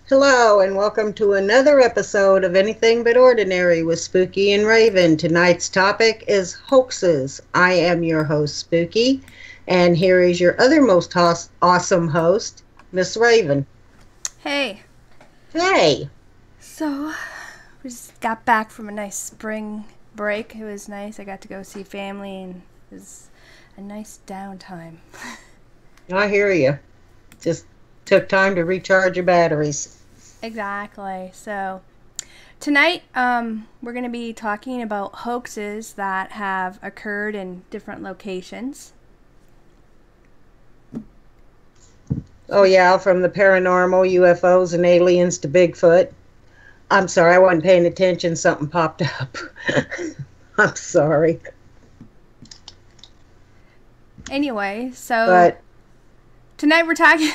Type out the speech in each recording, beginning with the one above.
Hello, and welcome to another episode of Anything But Ordinary with Spooky and Raven. Tonight's topic is hoaxes. I am your host, Spooky, and here is your other most awesome host, Miss Raven. Hey. Hey. So, we just got back from a nice spring break. It was nice. I got to go see family, and it was a nice downtime. I hear you. Just took time to recharge your batteries. Exactly. So, tonight, we're going to be talking about hoaxes that have occurred in different locations. Oh, yeah, from the paranormal, UFOs, and aliens to Bigfoot. I'm sorry, I wasn't paying attention. Something popped up. I'm sorry. Anyway, so tonight we're talking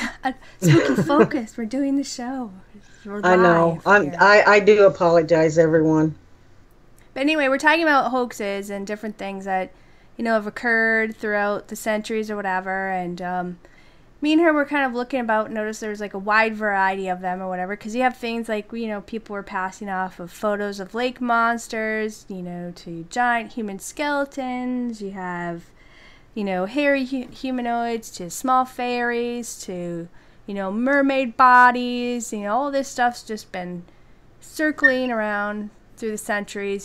Spooky Focus. We're doing the show. I know. I do apologize, everyone. But anyway, we're talking about hoaxes and different things that, have occurred throughout the centuries or whatever. And me and her were kind of looking about, noticed there's like a wide variety of them or whatever. Because you have things like, people were passing off of photos of lake monsters, to giant human skeletons. You have, hairy humanoids to small fairies to mermaid bodies, all this stuff's just been circling around through the centuries,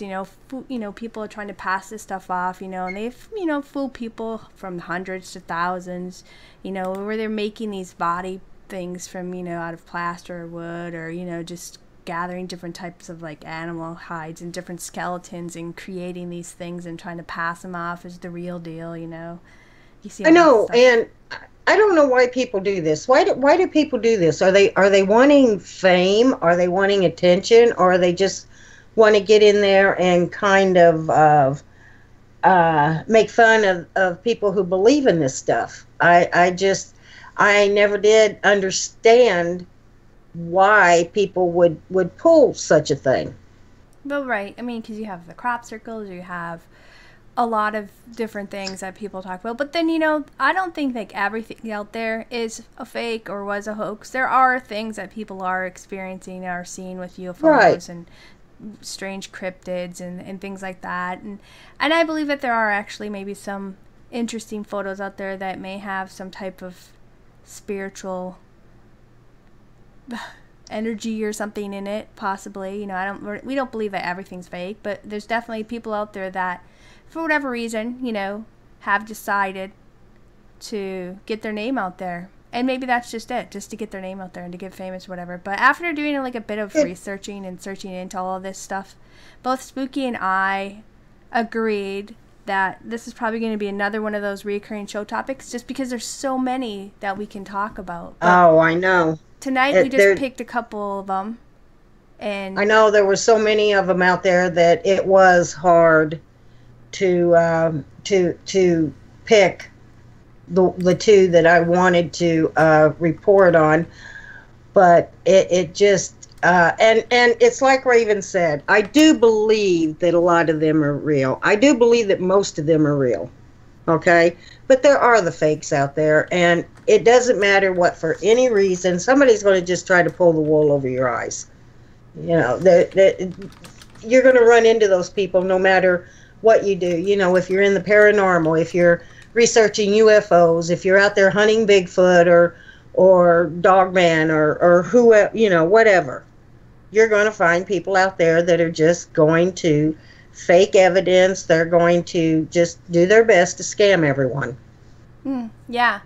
people are trying to pass this stuff off, and they've, fooled people from hundreds to thousands, where they're making these body things from, out of plaster or wood or, just gathering different types of like animal hides and different skeletons and creating these things and trying to pass them off as the real deal, You see I know, and I don't know why people do this. Why do people do this? Are they wanting fame? Are they wanting attention? Or are they just want to get in there and kind of make fun of people who believe in this stuff? I never did understand why people would pull such a thing. Well, right. I mean, because you have the crop circles, you have a lot of different things that people talk about. But then, I don't think like everything out there is a fake or was a hoax. There are things that people are experiencing, are seeing with UFOs right. and strange cryptids and things like that. And I believe that there are actually maybe some interesting photos out there that may have some type of spiritual energy or something in it, possibly. We don't believe that everything's fake, but there's definitely people out there that, for whatever reason, have decided to get their name out there. And maybe that's just it, just to get their name out there and to get famous or whatever. But after doing like a bit of researching and searching into all of this stuff, both Spooky and I agreed that this is probably going to be another one of those recurring show topics, just because there's so many that we can talk about. But oh, I know. Tonight we just picked a couple of them. And I know there were so many of them out there that it was hard to pick the two that I wanted to report on, but it just and it's like Raven said, I do believe that a lot of them are real. I do believe that most of them are real, okay? But there are the fakes out there, and it doesn't matter what, for any reason, somebody's going to just try to pull the wool over your eyes. You're going to run into those people no matter what you do. If you're in the paranormal, if you're researching UFOs, if you're out there hunting Bigfoot or Dogman or who, whatever, you're going to find people out there that are just going to fake evidence. They're going to just do their best to scam everyone. Yeah.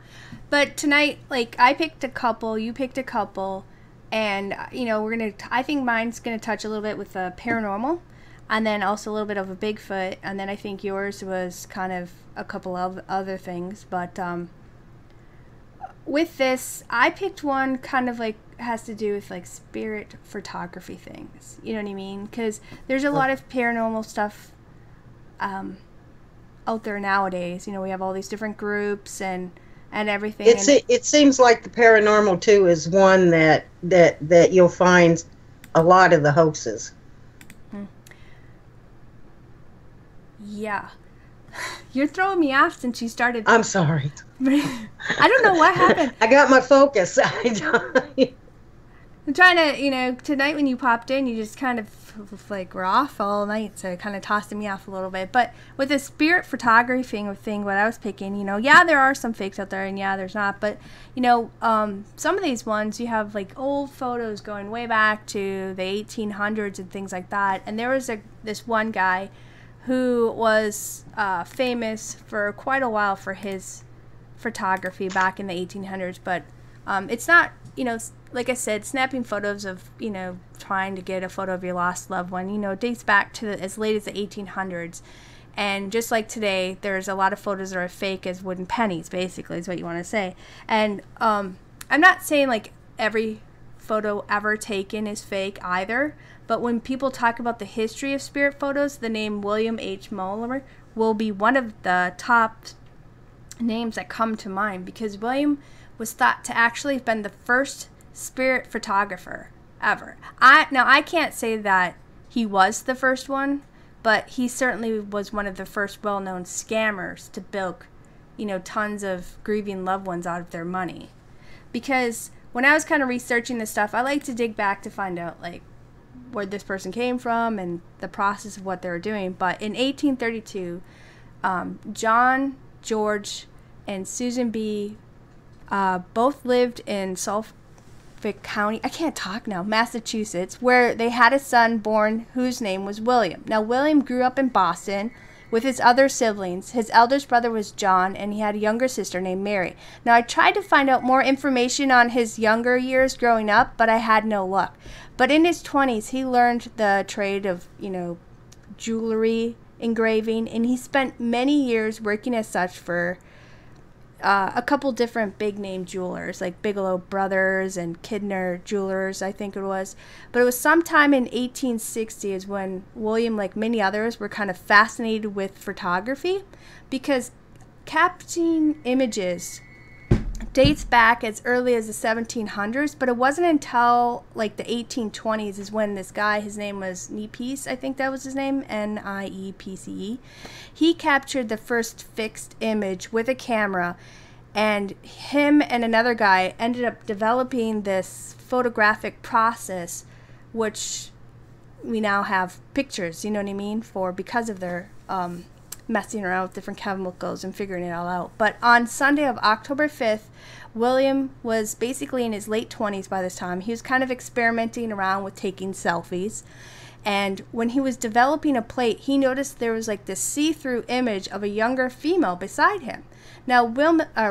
But tonight, like, I picked a couple, you picked a couple, and, I think mine's going to touch a little bit with the paranormal, and then also a little bit of a Bigfoot, and then I think yours was kind of a couple of other things. But with this, I picked one kind of like has to do with like spirit photography things. You know what I mean? Because there's a lot of paranormal stuff out there nowadays. We have all these different groups and everything. It seems like the paranormal too is one that you'll find a lot of the hoaxes. Yeah. You're throwing me off since you started. I'm sorry. I don't know what happened. I got my focus. I'm trying to, tonight when you popped in, you just kind of like were off all night, so it kind of tossed me off a little bit. But with the spirit photography thing, what I was picking, yeah, there are some fakes out there, and yeah, there's not. But some of these ones, you have like old photos going way back to the 1800s and things like that. And there was this one guy who was famous for quite a while for his photography back in the 1800s, but it's not, like I said, snapping photos of, trying to get a photo of your lost loved one, dates back to as late as the 1800s. And just like today, there's a lot of photos that are fake as wooden pennies, basically, is what you want to say. And I'm not saying like every photo ever taken is fake either, but when people talk about the history of spirit photos, the name William H. Mumler will be one of the top names that come to mind, because William was thought to actually have been the first spirit photographer ever. I can't say that he was the first one, but he certainly was one of the first well-known scammers to bilk, tons of grieving loved ones out of their money. Because when I was kind of researching this stuff, I like to dig back to find out like where this person came from and the process of what they were doing. But in 1832, John, George, and Susan B. Both lived in Suffolk County, I can't talk now, Massachusetts, where they had a son born whose name was William. Now, William grew up in Boston with his other siblings. His eldest brother was John, and he had a younger sister named Mary. Now, I tried to find out more information on his younger years growing up, but I had no luck. But in his 20s, he learned the trade of, jewelry engraving, and he spent many years working as such for a couple different big name jewelers like Bigelow Brothers and Kidner Jewelers, I think it was. But it was sometime in 1860 is when William, like many others, were kind of fascinated with photography, because capturing images dates back as early as the 1700s, but it wasn't until like the 1820s is when this guy, his name was Niepce, I think that was his name, Niepce. He captured the first fixed image with a camera, and him and another guy ended up developing this photographic process, which we now have pictures, because of their messing around with different chemicals and figuring it all out. But on Sunday of October 5th, William was basically in his late 20s by this time. He was kind of experimenting around with taking selfies. And when he was developing a plate, he noticed there was like this see-through image of a younger female beside him. Now, Wilma? I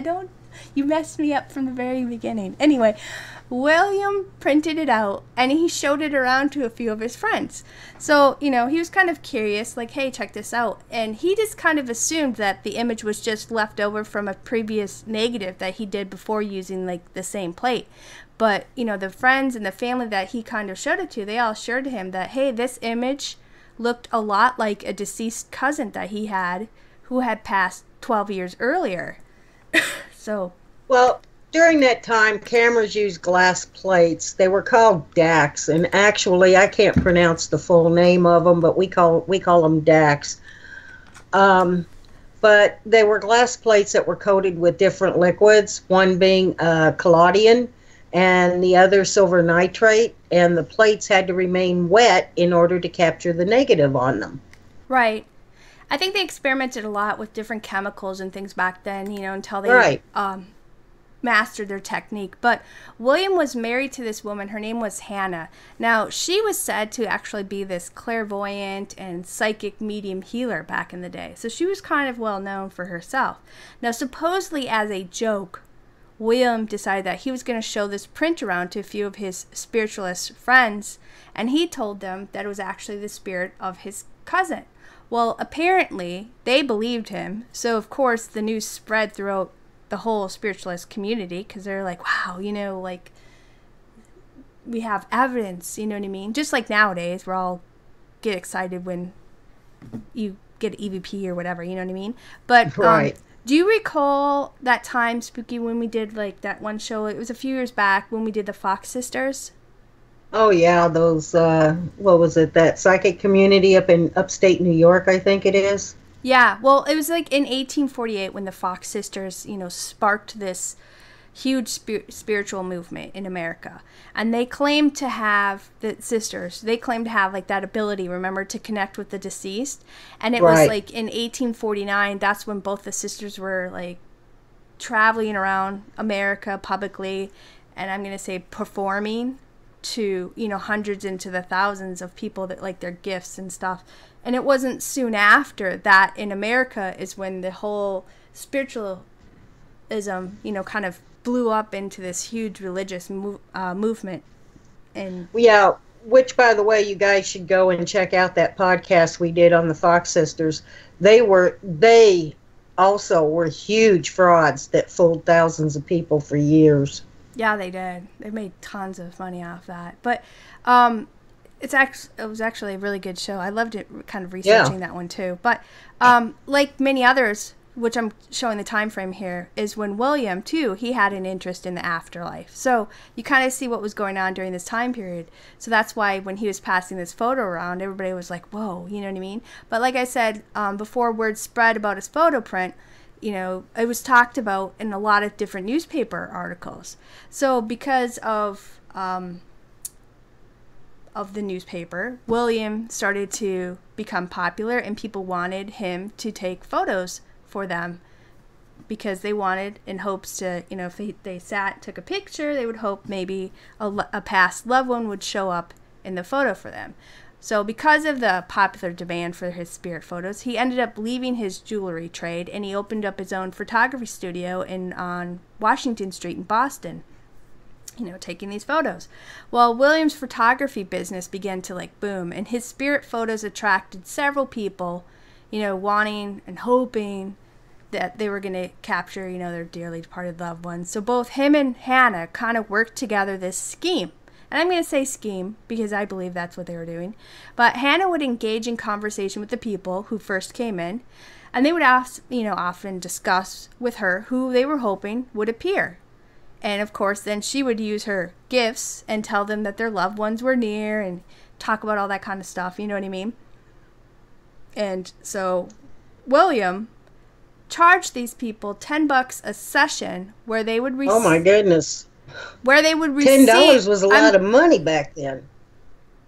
know. You messed me up from the very beginning. Anyway, William printed it out, and he showed it around to a few of his friends. So, he was kind of curious, like, hey, check this out. And he just kind of assumed that the image was just left over from a previous negative that he did before using, like, the same plate. But, the friends and the family that he kind of showed it to, they all assured him that, hey, this image looked a lot like a deceased cousin that he had who had passed 12 years earlier. So... Well, during that time, cameras used glass plates. They were called DACs, and actually, I can't pronounce the full name of them, but we call them DACs. But they were glass plates that were coated with different liquids, one being collodion and the other silver nitrate, and the plates had to remain wet in order to capture the negative on them. Right. I think they experimented a lot with different chemicals and things back then, until they mastered their technique. But William was married to this woman. Her name was Hannah. Now, she was said to actually be this clairvoyant and psychic medium healer back in the day. So she was kind of well known for herself. Now, supposedly as a joke, William decided that he was going to show this print around to a few of his spiritualist friends, and he told them that it was actually the spirit of his cousin. Well, apparently, they believed him, so of course the news spread throughout the whole spiritualist community, because they're like, wow, like, we have evidence, you know what I mean? Just like nowadays, we're all get excited when you get an EVP or whatever, you know what I mean? But right. Do you recall that time, Spooky, when we did, like, that one show? It was a few years back when we did the Fox Sisters. Oh, yeah, those, what was it, that psychic community up in upstate New York, I think it is? Yeah, well, it was like in 1848 when the Fox sisters, sparked this huge spiritual movement in America. And they claimed to have, the sisters, they claimed to have like that ability, remember, to connect with the deceased. And it was like in 1849, that's when both the sisters were like traveling around America publicly, and I'm going to say performing to, hundreds into the thousands of people that like their gifts and stuff. And it wasn't soon after that in America is when the whole spiritualism, kind of blew up into this huge religious movement. And yeah, which, by the way, you guys should go and check out that podcast we did on the Fox sisters. They also were huge frauds that fooled thousands of people for years. Yeah, they did. They made tons of money off that. But it was actually a really good show. I loved it, kind of researching that one too. But like many others, which I'm showing the time frame here, is when William too, he had an interest in the afterlife. So you kind of see what was going on during this time period. So that's why when he was passing this photo around, everybody was like, whoa, you know what I mean? But like I said, before word spread about his photo print, it was talked about in a lot of different newspaper articles. So because of the newspaper, William started to become popular, and people wanted him to take photos for them because they wanted, in hopes to, if they took a picture, they would hope maybe a past loved one would show up in the photo for them. So because of the popular demand for his spirit photos, he ended up leaving his jewelry trade, and he opened up his own photography studio on Washington Street in Boston, taking these photos. Well, William's photography business began to like boom, and his spirit photos attracted several people, wanting and hoping that they were going to capture, their dearly departed loved ones. So both him and Hannah kind of worked together this scheme. And I'm going to say scheme because I believe that's what they were doing. But Hannah would engage in conversation with the people who first came in, and they would often discuss with her who they were hoping would appear. And of course, then she would use her gifts and tell them that their loved ones were near and talk about all that kind of stuff, you know what I mean? And so William charged these people $10 a session where they would receive... Oh my goodness. Where they would receive... $10 was a lot of money back then.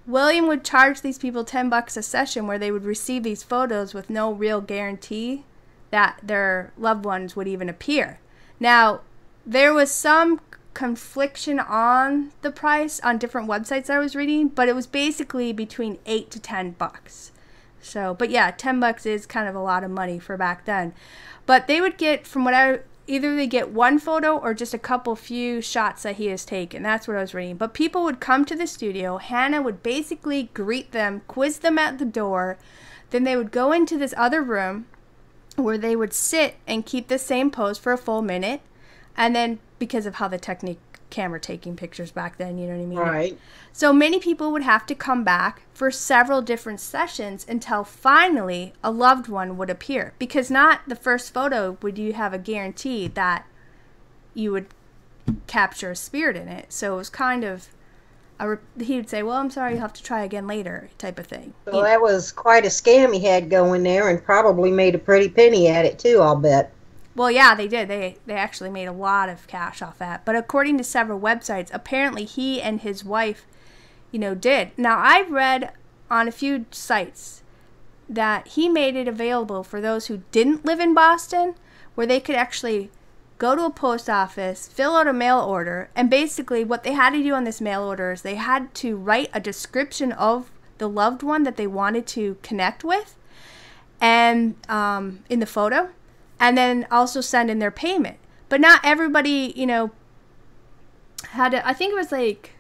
William would charge these people $10 a session where they would receive these photos with no real guarantee that their loved ones would even appear. Now, there was some confliction on the price on different websites I was reading, but it was basically between $8 to $10. So, but yeah, $10 is kind of a lot of money for back then. But they would get, from what either they get one photo or just a few shots that he has taken. That's what I was reading. But people would come to the studio. Hannah would basically greet them, quiz them at the door. Then they would go into this other room where they would sit and keep the same pose for a full minute. And then, because of how the camera taking pictures back then, you know what I mean? Right. So many people would have to come back for several different sessions until finally a loved one would appear. Because not the first photo would you have a guarantee that you would capture a spirit in it. So it was kind of, he would say, well, I'm sorry, you'll have to try again later, type of thing. So that was quite a scam he had going there, and probably made a pretty penny at it too, I'll bet. Well, yeah, they did. They actually made a lot of cash off that. But according to several websites, apparently he and his wife, did. Now, I've read on a few sites that he made it available for those who didn't live in Boston, where they could actually go to a post office, fill out a mail order, and basically what they had to do on this mail order is they had to write a description of the loved one that they wanted to connect with, and in the photo, and then also send in their payment. But not everybody, had to, I think it was like,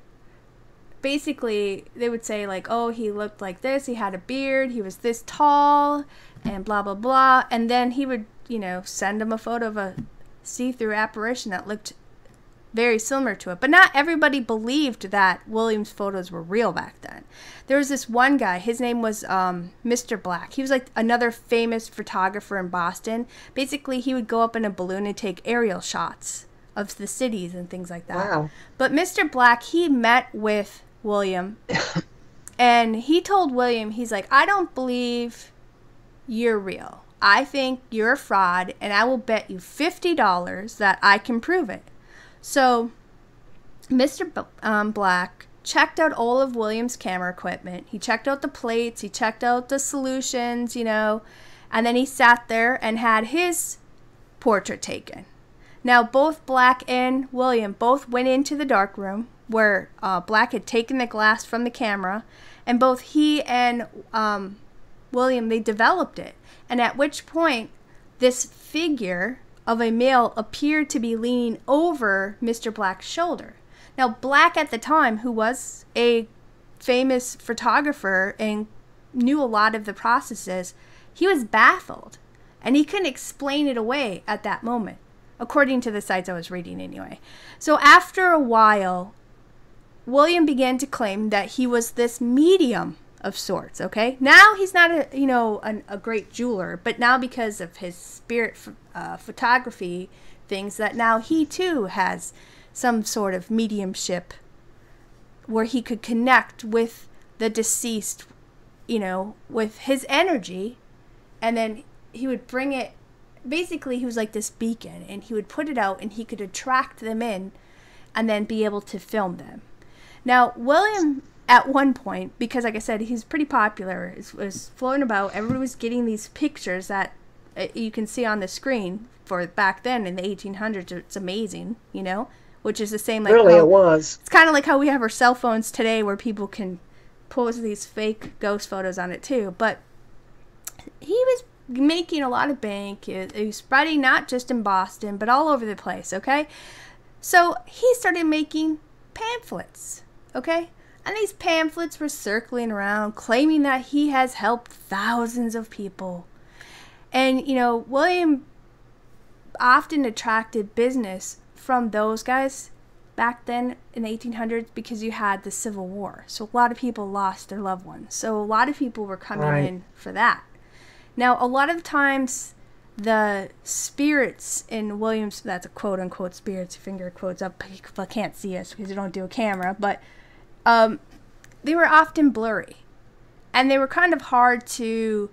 basically they would say like, oh, he looked like this, he had a beard, he was this tall, and blah, blah, blah. And then he would, send them a photo of a see-through apparition that looked very similar to it. But not everybody believed that William's photos were real back then. There was this one guy, his name was Mr. Black. He was like another famous photographer in Boston. Basically, he would go up in a balloon and take aerial shots of the cities and things like that. Wow. But Mr. Black, he met with William, and he told William, he's like, I don't believe you're real. I think you're a fraud, and I will bet you $50 that I can prove it. So Mr. Black checked out all of William's camera equipment. He checked out the plates, he checked out the solutions, you know, and then he sat there and had his portrait taken. Now, both Black and William both went into the dark room where Black had taken the glass from the camera, and both he and William, they developed it. And at which point, this figure of a male appeared to be leaning over Mr. Black's shoulder. Now, Black at the time, who was a famous photographer and knew a lot of the processes, he was baffled. And he couldn't explain it away at that moment, according to the sites I was reading anyway. So after a while, William began to claim that he was this medium of sorts, okay? Now he's not a great jeweler, but now because of his spirit photography things, that now he too has some sort of mediumship where he could connect with the deceased, you know, with his energy, and then he would bring it. Basically, he was like this beacon, and he would put it out, and he could attract them in and then be able to film them. Now, William, at one point, because like I said, he's pretty popular, was floating about. Everybody was getting these pictures that you can see on the screen for back then in the 1800s. It's amazing, you know, which is the same like really it was. It's kind of like how we have our cell phones today, where people can pose these fake ghost photos on it too. But he was making a lot of bank. He was spreading not just in Boston, but all over the place, okay? So he started making pamphlets, okay? And these pamphlets were circling around, claiming that he has helped thousands of people. And, you know, William often attracted business from those guys back then in the 1800s because you had the Civil War. So a lot of people lost their loved ones. So a lot of people were coming in for that. Now, a lot of times the spirits in Williams, that's a quote-unquote spirits, finger quotes up, people can't see us because we don't do a camera, but they were often blurry. And they were kind of hard to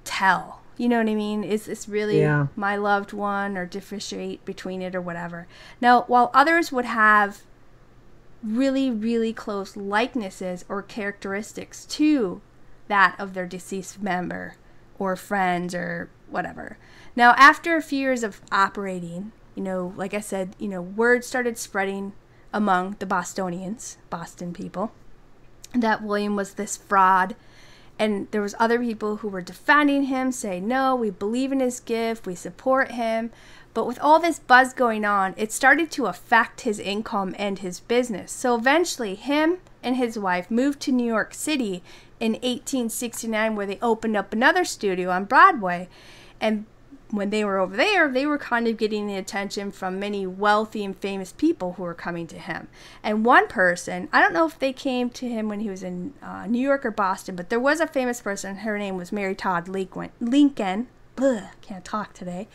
tell. You know what I mean? Is this really my loved one, or differentiate between it or whatever? Now, while others would have really, really close likenesses or characteristics to that of their deceased member or friends or whatever. Now, after a few years of operating, you know, like I said, you know, word started spreading among the Bostonians, Boston people, that William was this fraud. And there was other people who were defending him, saying, no, we believe in his gift, we support him. But with all this buzz going on, it started to affect his income and his business. So eventually, him and his wife moved to New York City in 1869, where they opened up another studio on Broadway. And when they were over there, they were kind of getting the attention from many wealthy and famous people who were coming to him. And one person, I don't know if they came to him when he was in New York or Boston, but there was a famous person. Her name was Mary Todd Lincoln. Can't talk today.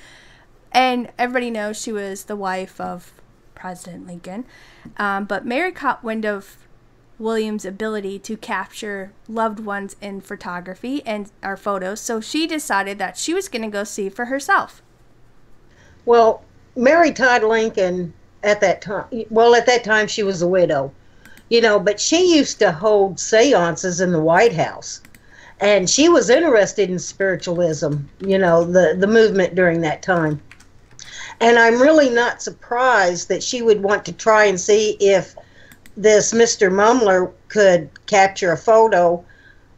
And everybody knows she was the wife of President Lincoln. But Mary caught wind of William's ability to capture loved ones in photography and our photos, so she decided that she was going to go see for herself. Well, Mary Todd Lincoln at that time she was a widow, you know, but she used to hold seances in the White House, and she was interested in spiritualism, you know, the movement during that time. And I'm really not surprised that she would want to try and see if this Mr. Mumler could capture a photo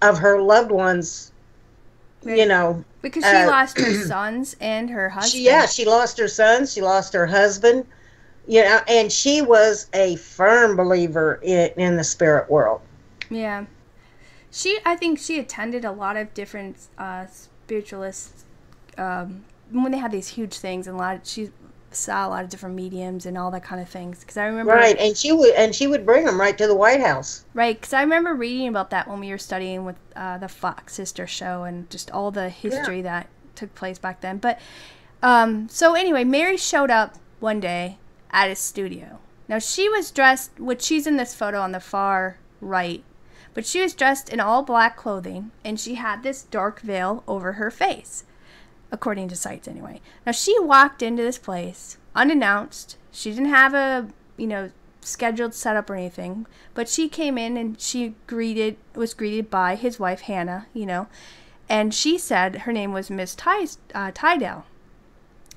of her loved ones, you know. Because she lost her sons and her husband. She lost her sons, she lost her husband, you know, and she was a firm believer in the spirit world. Yeah. I think she attended a lot of different spiritualists when they had these huge things, and she saw a lot of different mediums and all that kind of things. Because I remember, right, and she would bring them right to the White House. Right, because I remember reading about that when we were studying with the Fox sister show and just all the history that took place back then. But so anyway, Mary showed up one day at his studio. Now she was dressed, which she's in this photo on the far right, but she was dressed in all black clothing, and she had this dark veil over her face. according to sites anyway. Now, she walked into this place unannounced. She didn't have a, scheduled setup or anything, but she came in and she was greeted by his wife, Hannah, and she said her name was Miss Tydell,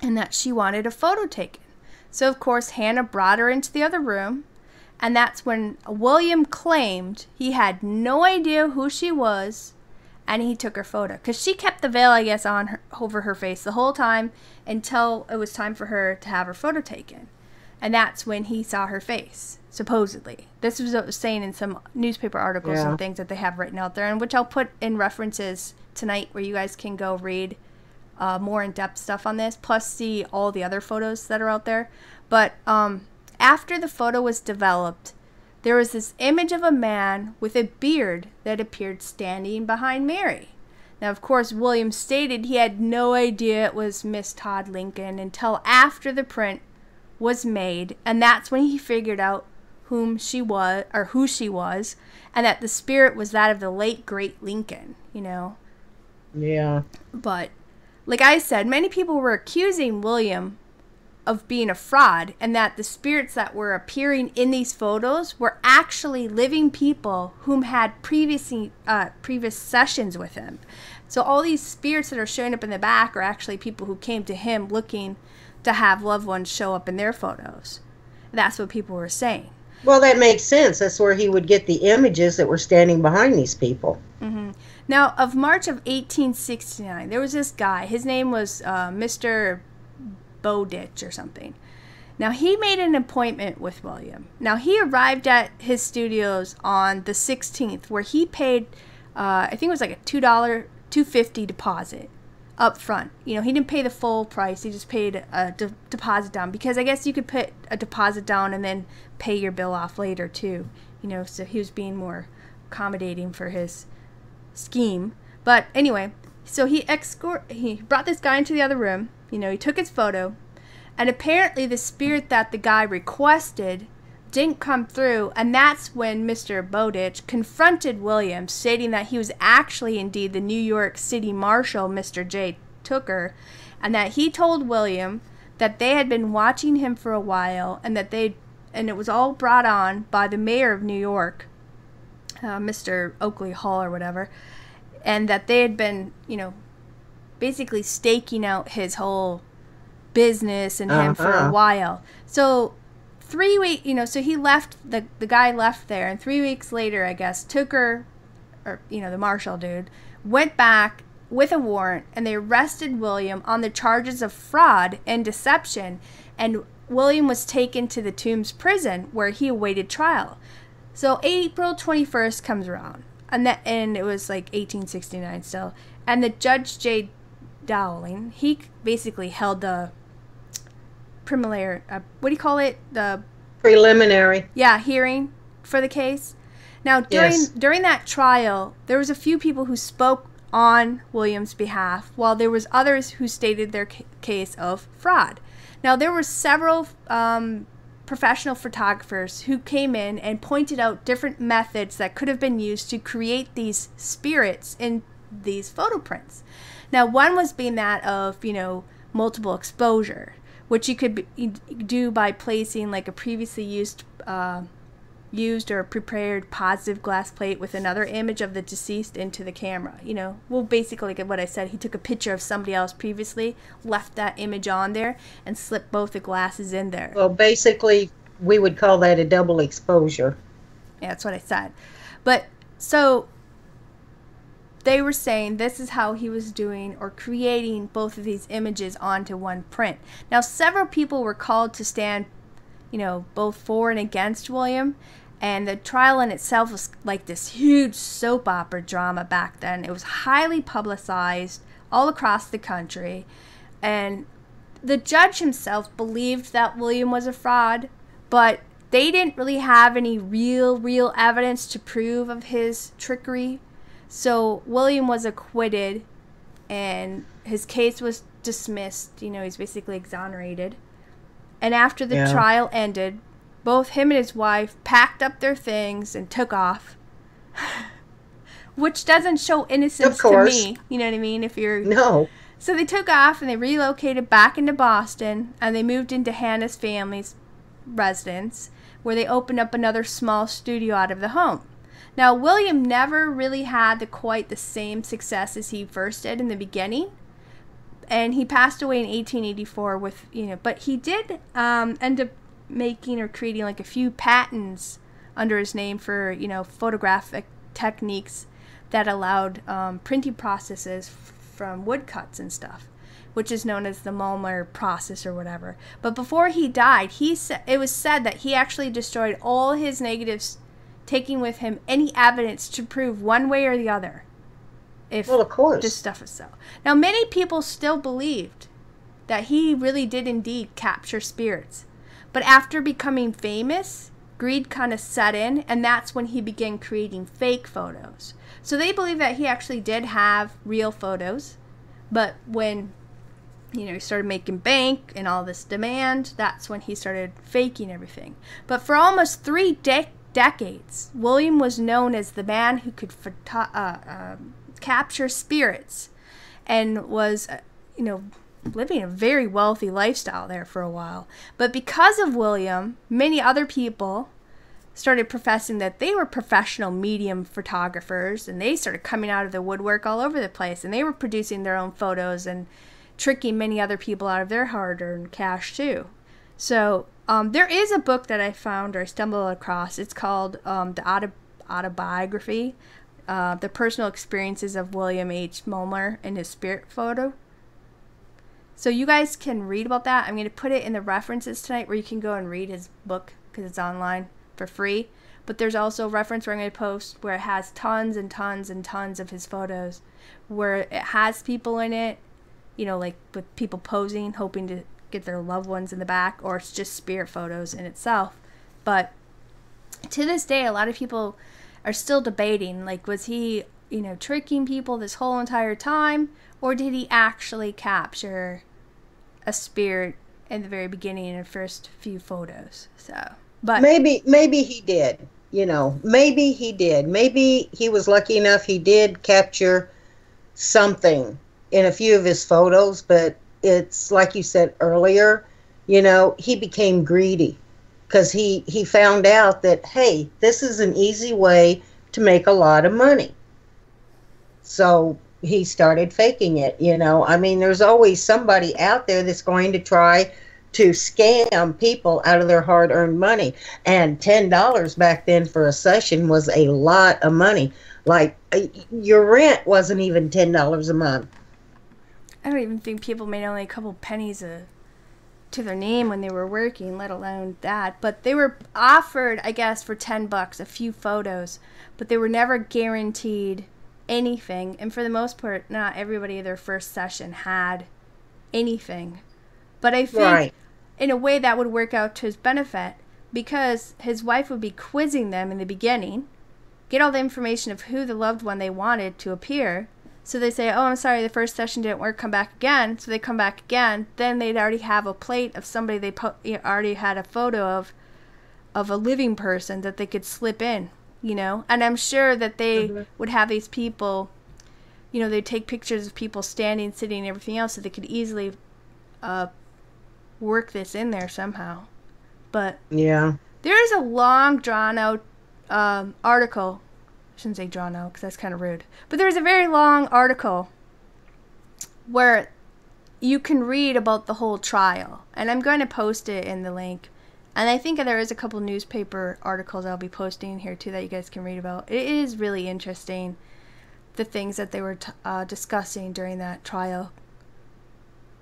and that she wanted a photo taken. So, of course, Hannah brought her into the other room, and that's when William claimed he had no idea who she was, and he took her photo. Because she kept the veil, I guess, over her face the whole time until it was time for her to have her photo taken. And that's when he saw her face, supposedly. This was what it was saying in some newspaper articles and things that they have written out there, and which I'll put in references tonight where you guys can go read more in-depth stuff on this, plus see all the other photos that are out there. But after the photo was developed, there was this image of a man with a beard that appeared standing behind Mary. Now, of course, William stated he had no idea it was Miss Todd Lincoln until after the print was made, and that's when he figured out who she was, and that the spirit was that of the late great Lincoln, Yeah. But like I said, many people were accusing William of being a fraud, and that the spirits that were appearing in these photos were actually living people whom had previous sessions with him. So all these spirits that are showing up in the back are actually people who came to him looking to have loved ones show up in their photos. That's what people were saying. Well, that makes sense. That's where he would get the images that were standing behind these people. Mm-hmm. Now, of March of 1869, there was this guy. His name was Mr. Bowditch or something. Now, he made an appointment with William. Now, he arrived at his studios on the 16th, where he paid, I think it was like a $2.50 deposit up front. He didn't pay the full price. He just paid a deposit down, because I guess you could put a deposit down and then pay your bill off later too. So he was being more accommodating for his scheme. But anyway, so he brought this guy into the other room. He took his photo, and apparently the spirit that the guy requested didn't come through, and that's when Mr. Bowditch confronted William, stating that he was actually indeed the New York City Marshal, Mr. J. Tooker, and that he told William that they had been watching him for a while, and it was all brought on by the mayor of New York, Mr. Oakley Hall or whatever, and that they had been, basically staking out his whole business and him for a while. So 3 weeks, so he left, the guy left there, and 3 weeks later, I guess, Tooker, or, the marshal dude, went back with a warrant, and they arrested William on the charges of fraud and deception, and William was taken to the Tombs prison, where he awaited trial. So April 21st comes around, and it was like 1869 still, and the Judge J. Dowling, he basically held the preliminary, the preliminary. Yeah, hearing for the case. Now, during that trial, there was a few people who spoke on William's behalf, while there was others who stated their case of fraud. Now, there were several professional photographers who came in and pointed out different methods that could have been used to create these spirits in these photo prints. Now, one was being that of, multiple exposure, which you could do by placing like a previously used or prepared positive glass plate with another image of the deceased into the camera. Well, basically, like what I said, he took a picture of somebody else previously, left that image on there, and slipped both the glasses in there. Well, basically, we would call that a double exposure. Yeah, that's what I said. But so they were saying this is how he was doing or creating both of these images onto one print. Now, several people were called to stand, both for and against William, and the trial in itself was like this huge soap opera drama back then. It was highly publicized all across the country, and the judge himself believed that William was a fraud, but they didn't really have any real evidence to prove of his trickery. So William was acquitted, and his case was dismissed. He's basically exonerated. And after the trial ended, both him and his wife packed up their things and took off. Which doesn't show innocence to me. You know what I mean? If you're... No. So they took off and they relocated back into Boston, and they moved into Hannah's family's residence, where they opened up another small studio out of the home. Now, William never really had quite the same success as he first did in the beginning, and he passed away in 1884 with, but he did end up making or creating like a few patents under his name for, photographic techniques that allowed printing processes from woodcuts and stuff, which is known as the Mumler process or whatever. But before he died, it was said that he actually destroyed all his negatives, taking with him any evidence to prove one way or the other if of course this stuff is so. Now, many people still believed that he really did indeed capture spirits. But after becoming famous, greed kind of set in, and that's when he began creating fake photos. So they believe that he actually did have real photos, but when he started making bank and all this demand, that's when he started faking everything. But for almost 3 decades, William was known as the man who could capture spirits, and was, living a very wealthy lifestyle there for a while. But because of William, many other people started professing that they were professional medium photographers, and they started coming out of the woodwork all over the place, and they were producing their own photos and tricking many other people out of their hard-earned cash too. So there is a book that I found, or I stumbled across. It's called the Autobiography, The Personal Experiences of William H. Mumler and His Spirit Photo. So you guys can read about that. I'm going to put it in the references tonight, where you can go and read his book because it's online for free. But there's also a reference where I'm going to post where it has tons and tons and tons of his photos, where it has people in it, like with people posing, hoping to get their loved ones in the back, or it's just spirit photos in itself. But to this day, a lot of people are still debating, like, was he, tricking people this whole entire time, or did he actually capture a spirit in the very beginning in the first few photos? So, but maybe he did. Maybe he did. Maybe he was lucky enough he did capture something in a few of his photos, but it's like you said earlier, he became greedy because he found out that, hey, this is an easy way to make a lot of money. So he started faking it. There's always somebody out there that's going to try to scam people out of their hard-earned money. And $10 back then for a session was a lot of money. Like, your rent wasn't even $10 a month. I don't even think people made only a couple pennies to their name when they were working, let alone that. But they were offered, I guess, for $10 a few photos, but they were never guaranteed anything. And for the most part, not everybody in their first session had anything. But I think in a way that would work out to his benefit, because his wife would be quizzing them in the beginning, get all the information of who the loved one they wanted to appear. So they say, oh, I'm sorry, the first session didn't work, come back again. So they come back again. Then they'd already have a plate of somebody they already had a photo of a living person that they could slip in, And I'm sure that they would have these people, they'd take pictures of people standing, sitting, and everything else, so they could easily work this in there somehow. But yeah, there is a long, drawn-out article. I shouldn't say drawn out because that's kind of rude. But there's a very long article where you can read about the whole trial. And I'm going to post it in the link. And I think there is a couple newspaper articles I'll be posting here too that you guys can read about. It is really interesting, the things that they were discussing during that trial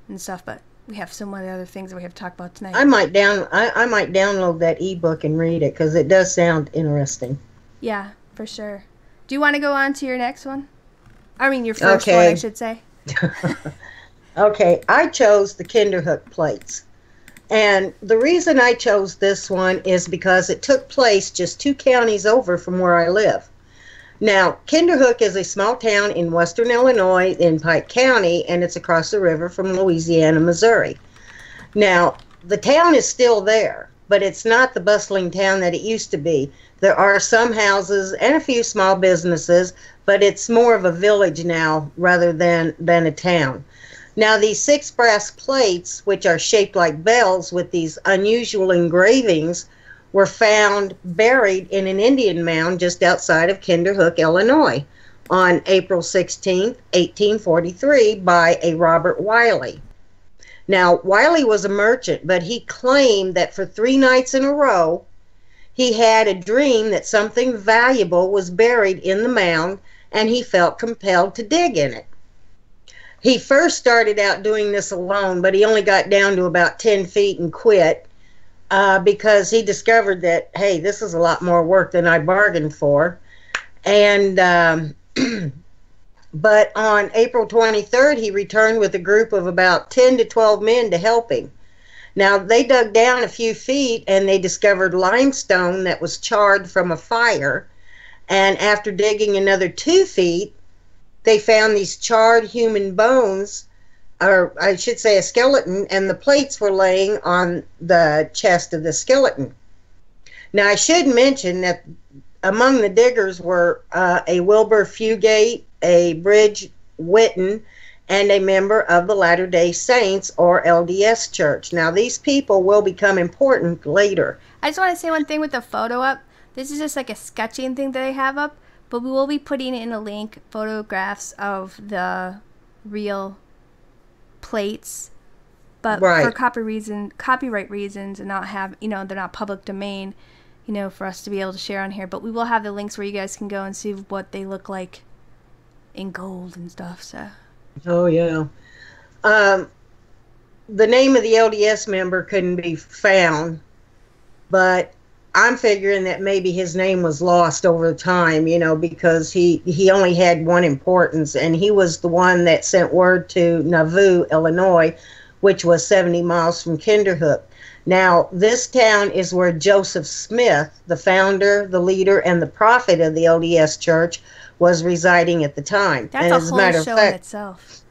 and stuff. But we have so many other things that we have to talk about tonight. I might download that ebook and read it because it does sound interesting. Yeah, for sure. Do you want to go on to your next one? I mean, your first one, I should say. Okay, I chose the Kinderhook plates. And the reason I chose this one is because it took place just 2 counties over from where I live. Now, Kinderhook is a small town in western Illinois in Pike County, and it's across the river from Louisiana, Missouri. Now, the town is still there, but it's not the bustling town that it used to be. There are some houses and a few small businesses, but it's more of a village now rather than a town. Now, these 6 brass plates, which are shaped like bells with these unusual engravings, were found buried in an Indian mound just outside of Kinderhook, Illinois, on April 16, 1843, by a Robert Wiley. Now, Wiley was a merchant, but he claimed that for 3 nights in a row, he had a dream that something valuable was buried in the mound, and he felt compelled to dig in it. He first started out doing this alone, but he only got down to about 10 feet and quit because he discovered that, hey, this is a lot more work than I bargained for. And but on April 23rd, he returned with a group of about 10 to 12 men to help him. Now, they dug down a few feet and they discovered limestone that was charred from a fire. And after digging another 2 feet, they found these charred human bones, or I should say a skeleton, and the plates were laying on the chest of the skeleton. Now, I should mention that among the diggers were a Wilbur Fugate, a Bridge Whitten, and a member of the Latter-day Saints, or LDS Church. Now, these people will become important later. I just want to say one thing with the photo up. This is just like a sketching thing that I have up, but we will be putting in a link, photographs of the real plates, but for copyright reasons, and not have, they're not public domain, for us to be able to share on here. But we will have the links where you guys can go and see what they look like in gold and stuff. So. Oh yeah. The name of the LDS member couldn't be found, but I'm figuring that maybe his name was lost over time, because he only had one importance, and he was the one that sent word to Nauvoo, Illinois, which was 70 miles from Kinderhook. Now, this town is where Joseph Smith, the founder, the leader, and the prophet of the LDS Church, was residing at the time. That's a whole show in itself.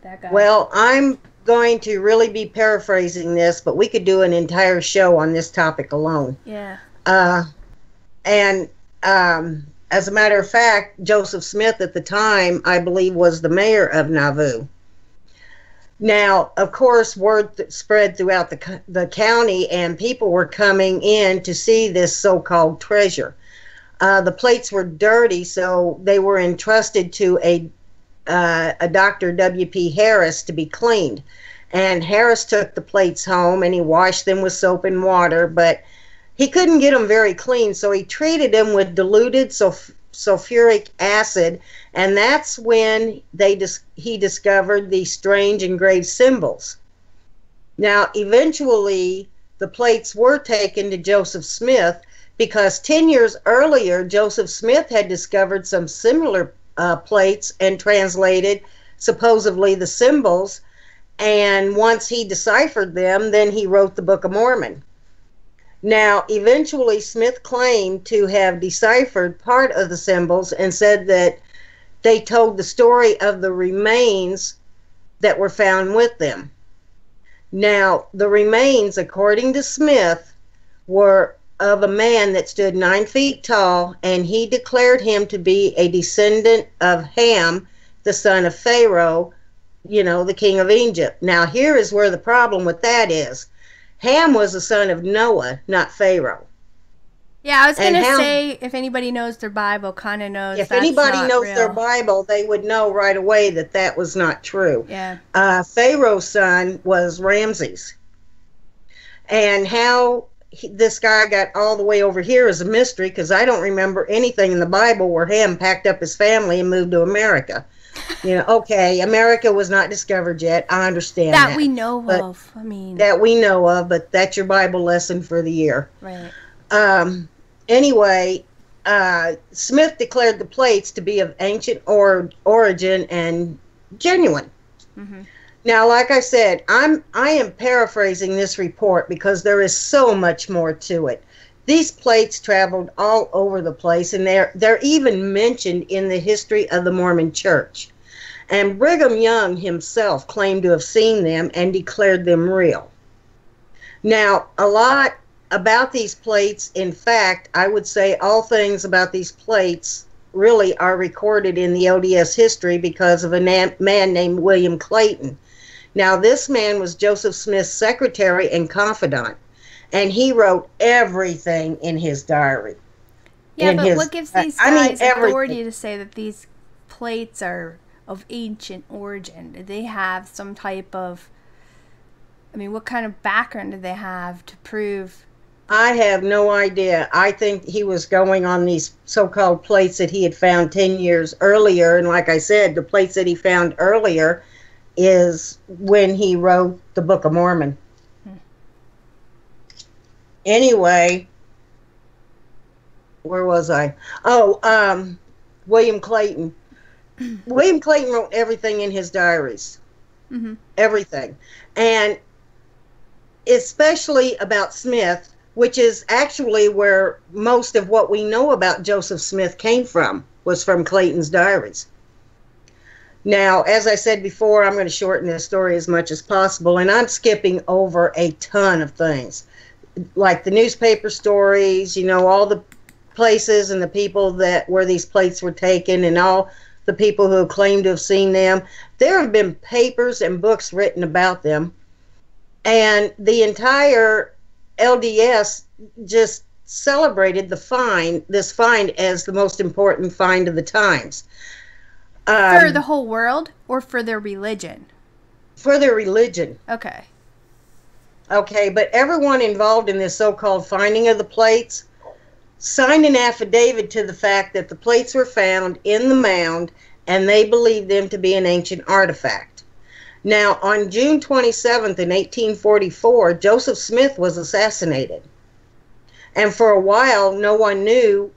That guy. Well, I'm going to really be paraphrasing this, but we could do an entire show on this topic alone. Yeah. And as a matter of fact, Joseph Smith at the time, I believe, was the mayor of Nauvoo. Now, of course, word spread throughout the county, and people were coming in to see this so-called treasure. The plates were dirty, so they were entrusted to a Dr. W.P. Harris to be cleaned. And Harris took the plates home, and he washed them with soap and water, but he couldn't get them very clean, so he treated them with diluted sulfuric acid, and that's when he discovered these strange engraved symbols. Now, eventually, the plates were taken to Joseph Smith, because 10 years earlier, Joseph Smith had discovered some similar plates and translated supposedly the symbols, and once he deciphered them, then he wrote the Book of Mormon. Now, eventually, Smith claimed to have deciphered part of the symbols and said that they told the story of the remains that were found with them. Now, the remains, according to Smith, were of a man that stood 9 feet tall, and he declared him to be a descendant of Ham, the son of Pharaoh, the king of Egypt. Now, here is where the problem with that is. Ham was the son of Noah, not Pharaoh. Yeah, I was going to say, if anybody knows their Bible, kind of knows if that's anybody not knows real. Their Bible, they would know right away that that was not true. Yeah. Pharaoh's son was Ramses. And how this guy got all the way over here is a mystery, because I don't remember anything in the Bible where Ham packed up his family and moved to America. Okay, America was not discovered yet. I understand that. That we know of. That we know of, but that's your Bible lesson for the year. Right. Anyway, Smith declared the plates to be of ancient origin and genuine. Mm-hmm. Now, like I said, I am paraphrasing this report because there is so much more to it. These plates traveled all over the place, and they're even mentioned in the history of the Mormon Church. And Brigham Young himself claimed to have seen them and declared them real. Now, a lot about these plates, in fact, I would say all things about these plates really are recorded in the LDS history because of a man named William Clayton. Now, this man was Joseph Smith's secretary and confidant, and he wrote everything in his diary. Yeah, but what gives these guys authority to say that these plates are of ancient origin? Do they have some type of, I mean, what kind of background do they have to prove? I have no idea. I think he was going on these so-called plates that he had found 10 years earlier. And like I said, the plates that he found earlier is when he wrote the Book of Mormon. Anyway, where was I? Oh, William Clayton. William Clayton wrote everything in his diaries. Mm-hmm. Everything. And especially about Smith, which is actually where most of what we know about Joseph Smith came from, was from Clayton's diaries. Now, as I said before, I'm going to shorten this story as much as possible, and I'm skipping over a ton of things, like the newspaper stories, you know, all the places and the people that where these plates were taken, and all the people who claim to have seen them. There have been papers and books written about them, and the entire LDS just celebrated this find as the most important find of the times. For the whole world or for their religion? For their religion. Okay. Okay, but everyone involved in this so-called finding of the plates signed an affidavit to the fact that the plates were found in the mound and they believed them to be an ancient artifact. Now, on June 27th in 1844, Joseph Smith was assassinated. And for a while, no one knew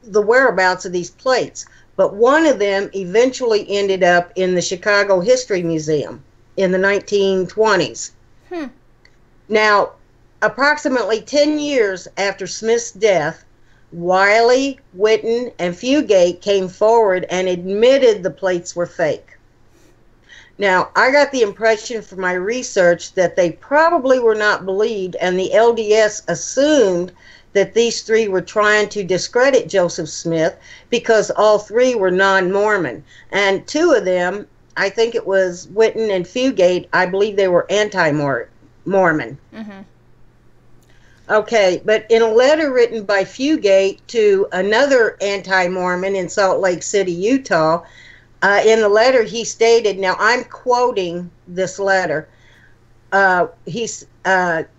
the whereabouts of these plates. But one of them eventually ended up in the Chicago History Museum in the 1920s. Now, approximately 10 years after Smith's death, Wiley, Witten, and Fugate came forward and admitted the plates were fake. Now, I got the impression from my research that they probably were not believed, and the LDS assumed that these three were trying to discredit Joseph Smith because all three were non-Mormon. And two of them, I think it was Witten and Fugate, I believe they were anti-Mormon. Mm-hmm. Okay, but in a letter written by Fugate to another anti-Mormon in Salt Lake City, Utah, in the letter he stated, now I'm quoting this letter, he said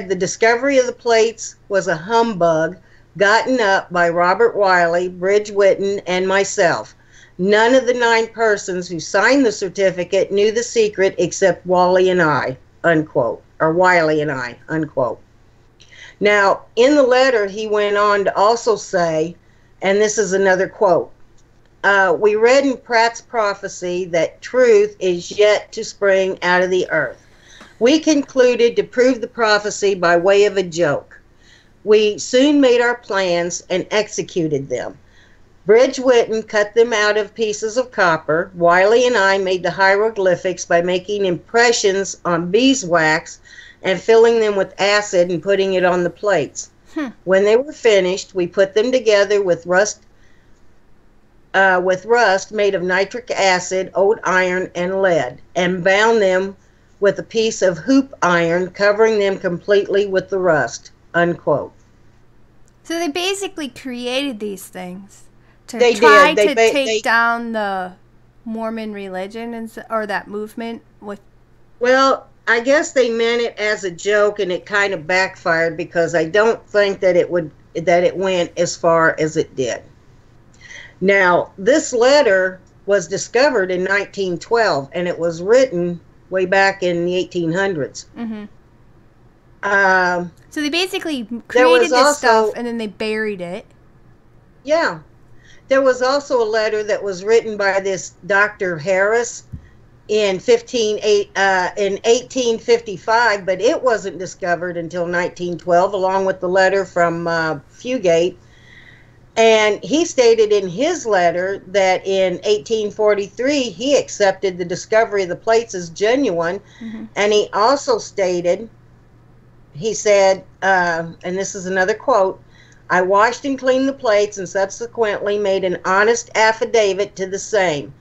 the discovery of the plates was a humbug gotten up by Robert Wiley, Bridge Witten, and myself. None of the 9 persons who signed the certificate knew the secret except Wally and I, unquote, or Wiley and I, unquote. Now, in the letter, he went on to also say, and this is another quote, we read in Pratt's prophecy that truth is yet to spring out of the earth. We concluded to prove the prophecy by way of a joke. We soon made our plans and executed them. Bridge Witten cut them out of pieces of copper. Wiley and I made the hieroglyphics by making impressions on beeswax and filling them with acid and putting it on the plates. When they were finished, we put them together with rust made of nitric acid, old iron, and lead, and bound them with a piece of hoop iron, covering them completely with the rust, unquote. So they basically created these things to try to take down the Mormon religion or that movement with. Well, I guess they meant it as a joke, and it kind of backfired because I don't think that it went as far as it did. Now, this letter was discovered in 1912, and it was written way back in the 1800s. Mm-hmm. So they basically created this stuff, and then they buried it. Yeah. There was also a letter that was written by this Dr. Harris in 1855, but it wasn't discovered until 1912, along with the letter from Fugate. And he stated in his letter that in 1843 he accepted the discovery of the plates as genuine. Mm-hmm. And he also stated, he said, and this is another quote, I washed and cleaned the plates and subsequently made an honest affidavit to the same.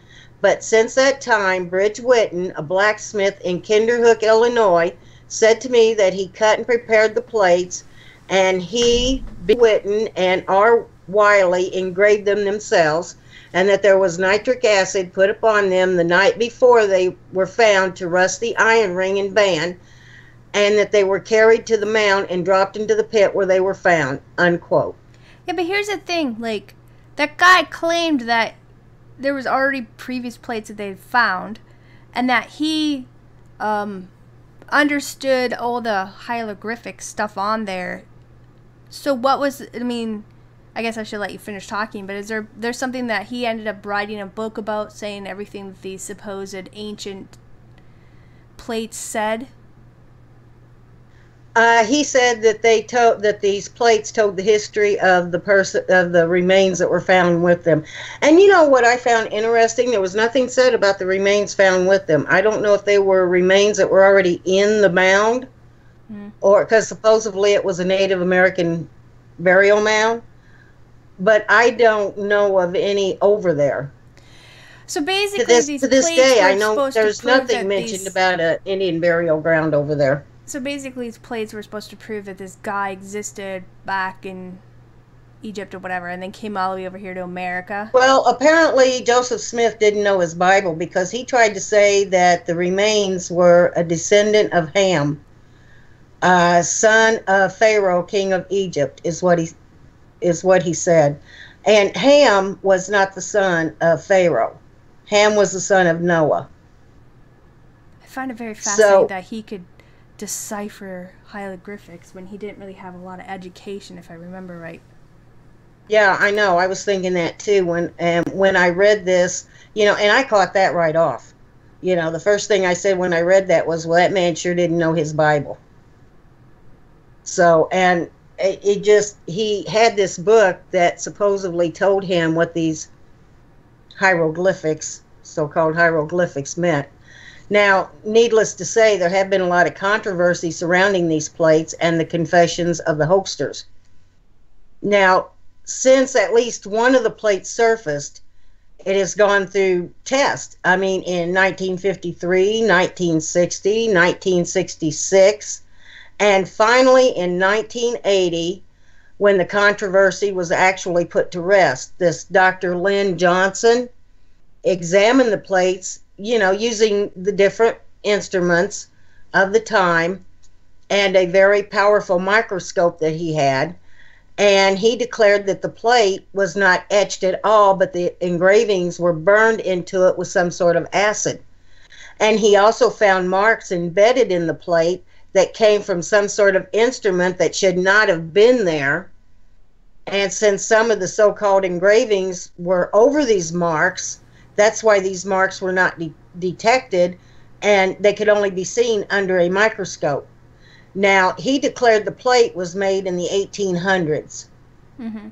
But since that time, Bridge Whitten, a blacksmith in Kinderhook, Illinois, said to me that he cut and prepared the plates, and he, B. Whitten, and R. Wiley engraved them themselves, and that there was nitric acid put upon them the night before they were found to rust the iron ring and band, and that they were carried to the mound and dropped into the pit where they were found, unquote. Yeah, but here's the thing, like, that guy claimed that there was already previous plates that they'd found, and that he understood all the hieroglyphic stuff on there. So what was, I mean, I guess I should let you finish talking, but is there's something that he ended up writing a book about, saying everything that these supposed ancient plates said? He said that these plates told the history of the remains that were found with them. And you know what I found interesting? There was nothing said about the remains found with them. I don't know if they were remains that were already in the mound, or because supposedly it was a Native American burial mound. But I don't know of any over there. So basically, to this day, I know there's nothing mentioned about an Indian burial ground over there. So basically, these plates were supposed to prove that this guy existed back in Egypt or whatever, and then came all the way over here to America. Well, apparently Joseph Smith didn't know his Bible, because he tried to say that the remains were a descendant of Ham, son of Pharaoh, king of Egypt, is what he said. And Ham was not the son of Pharaoh. Ham was the son of Noah. I find it very fascinating that he could decipher hieroglyphics when he didn't really have a lot of education, if I remember right. Yeah, I know. I was thinking that too when I read this, and I caught that right off. The first thing I said when I read that was, well, that man sure didn't know his Bible. So, and he had this book that supposedly told him what these hieroglyphics, so-called hieroglyphics, meant. Now, needless to say, there have been a lot of controversy surrounding these plates and the confessions of the hoaxsters. Now, since at least one of the plates surfaced, it has gone through tests. I mean, in 1953, 1960, 1966, and finally in 1980, when the controversy was actually put to rest. This Dr. Lynn Johnson examined the plates, using the different instruments of the time and a very powerful microscope that he had. And he declared that the plate was not etched at all, but the engravings were burned into it with some sort of acid. And he also found marks embedded in the plate that came from some sort of instrument that should not have been there. And since some of the so-called engravings were over these marks, that's why these marks were not detected, and they could only be seen under a microscope. Now, he declared the plate was made in the 1800s. Mm-hmm.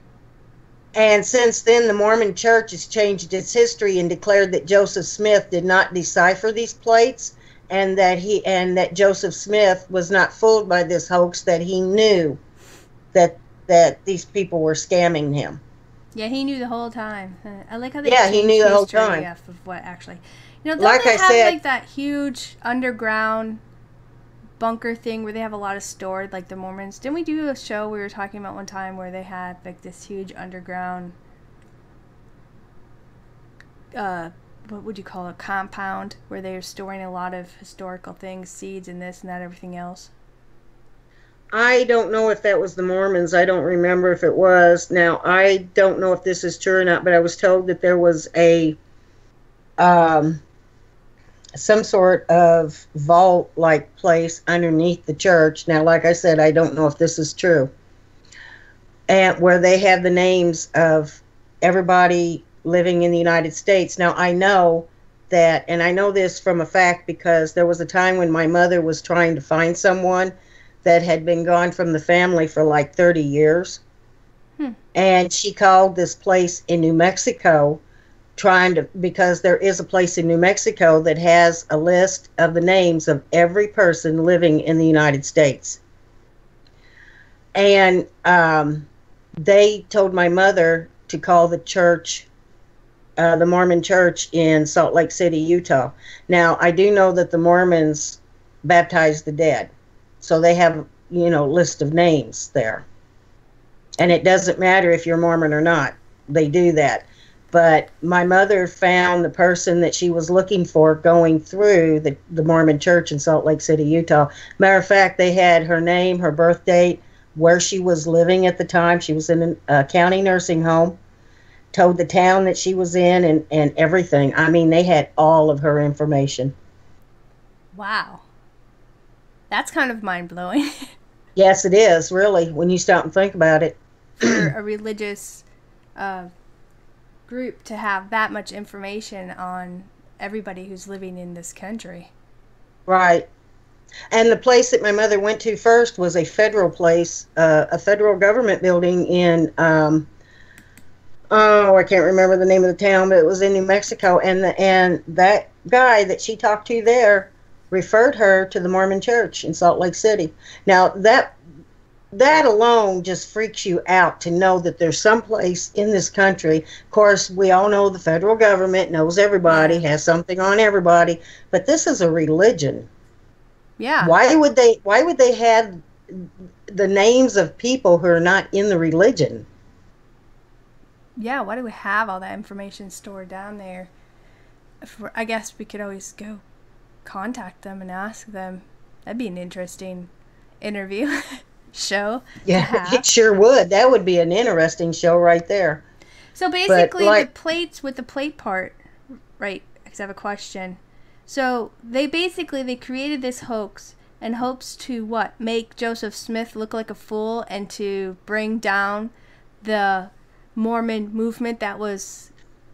And since then, the Mormon Church has changed its history and declared that Joseph Smith did not decipher these plates, and that Joseph Smith was not fooled by this hoax, that he knew that these people were scamming him. Yeah, he knew the whole time. I like how they he knew the whole time. Of what actually, like I said, like that huge underground bunker thing where they have a lot of stored, like the Mormons. Didn't we do a show we were talking about one time where they had like this huge underground, what would you call it, compound, where they were storing a lot of historical things, seeds and this and that, everything else? I don't know if that was the Mormons. I don't remember if it was. Now, I don't know if this is true or not, but I was told that there was a some sort of vault-like place underneath the church. Now, like I said, I don't know if this is true. And where they have the names of everybody living in the United States. Now, I know that, and I know this from a fact because there was a time when my mother was trying to find someone that had been gone from the family for like 30 years. And she called this place in New Mexico because there is a place in New Mexico that has a list of the names of every person living in the United States. And they told my mother to call the church the Mormon Church in Salt Lake City, Utah. Now, I do know that the Mormons baptize the dead, so they have, list of names there. And it doesn't matter if you're Mormon or not. They do that. But my mother found the person that she was looking for going through the Mormon Church in Salt Lake City, Utah. Matter of fact, they had her name, her birth date, where she was living at the time. She was in a county nursing home, told the town that she was in, and everything. I mean, they had all of her information. Wow. That's kind of mind-blowing. Yes, it is, really, when you stop and think about it. For a religious group to have that much information on everybody who's living in this country. Right. And the place that my mother went to first was a federal place, a federal government building in, I can't remember the name of the town, but it was in New Mexico. And that guy that she talked to there referred her to the Mormon Church in Salt Lake City. Now, that alone just freaks you out to know that there's some place in this country. Of course, we all know the federal government knows everybody, has something on everybody, but this is a religion. Yeah. Why would they have the names of people who are not in the religion? Yeah, why do we have all that information stored down there? I guess we could always go contact them and ask them. That'd be an interesting interview. Show. Yeah, it sure would. That would be an interesting show right there. So basically, the plates with the plate part, right? Because I have a question. So they created this hoax in hopes to what? Make Joseph Smith look like a fool and to bring down the Mormon movement that was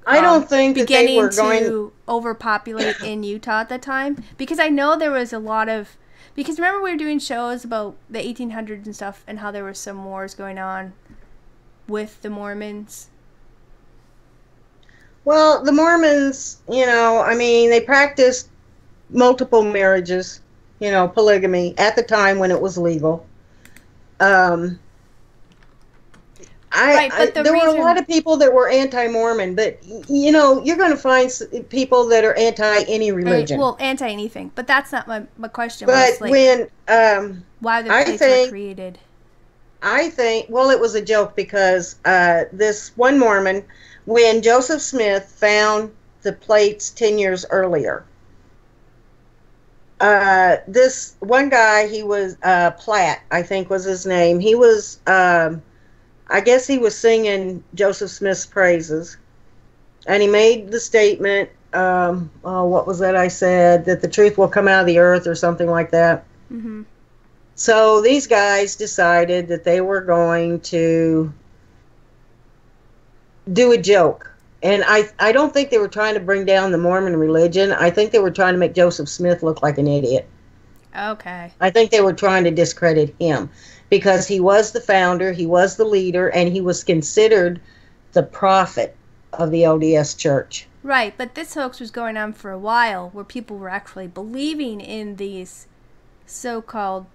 I don't think beginning that they were to overpopulate in Utah at the time. Because I know there was a lot of... Because remember we were doing shows about the 1800s and stuff and how there were some wars going on with the Mormons? Well, the Mormons, they practiced multiple marriages, polygamy at the time when it was legal. There were a lot of people that were anti-Mormon, but, you're going to find people that are anti any religion. Well, anti anything, but that's not my question. But why the plates were created? I think, it was a joke because this one Mormon, when Joseph Smith found the plates 10 years earlier, this one guy, he was Platt, I think was his name. He was... I guess he was singing Joseph Smith's praises, and he made the statement, what was that I said, that the truth will come out of the earth or something like that. Mm-hmm. So these guys decided that they were going to do a joke. And I don't think they were trying to bring down the Mormon religion. I think they were trying to make Joseph Smith look like an idiot. Okay. I think they were trying to discredit him. Because he was the founder, he was the leader, and he was considered the prophet of the LDS Church. Right, but this hoax was going on for a while, where people were actually believing in these so-called...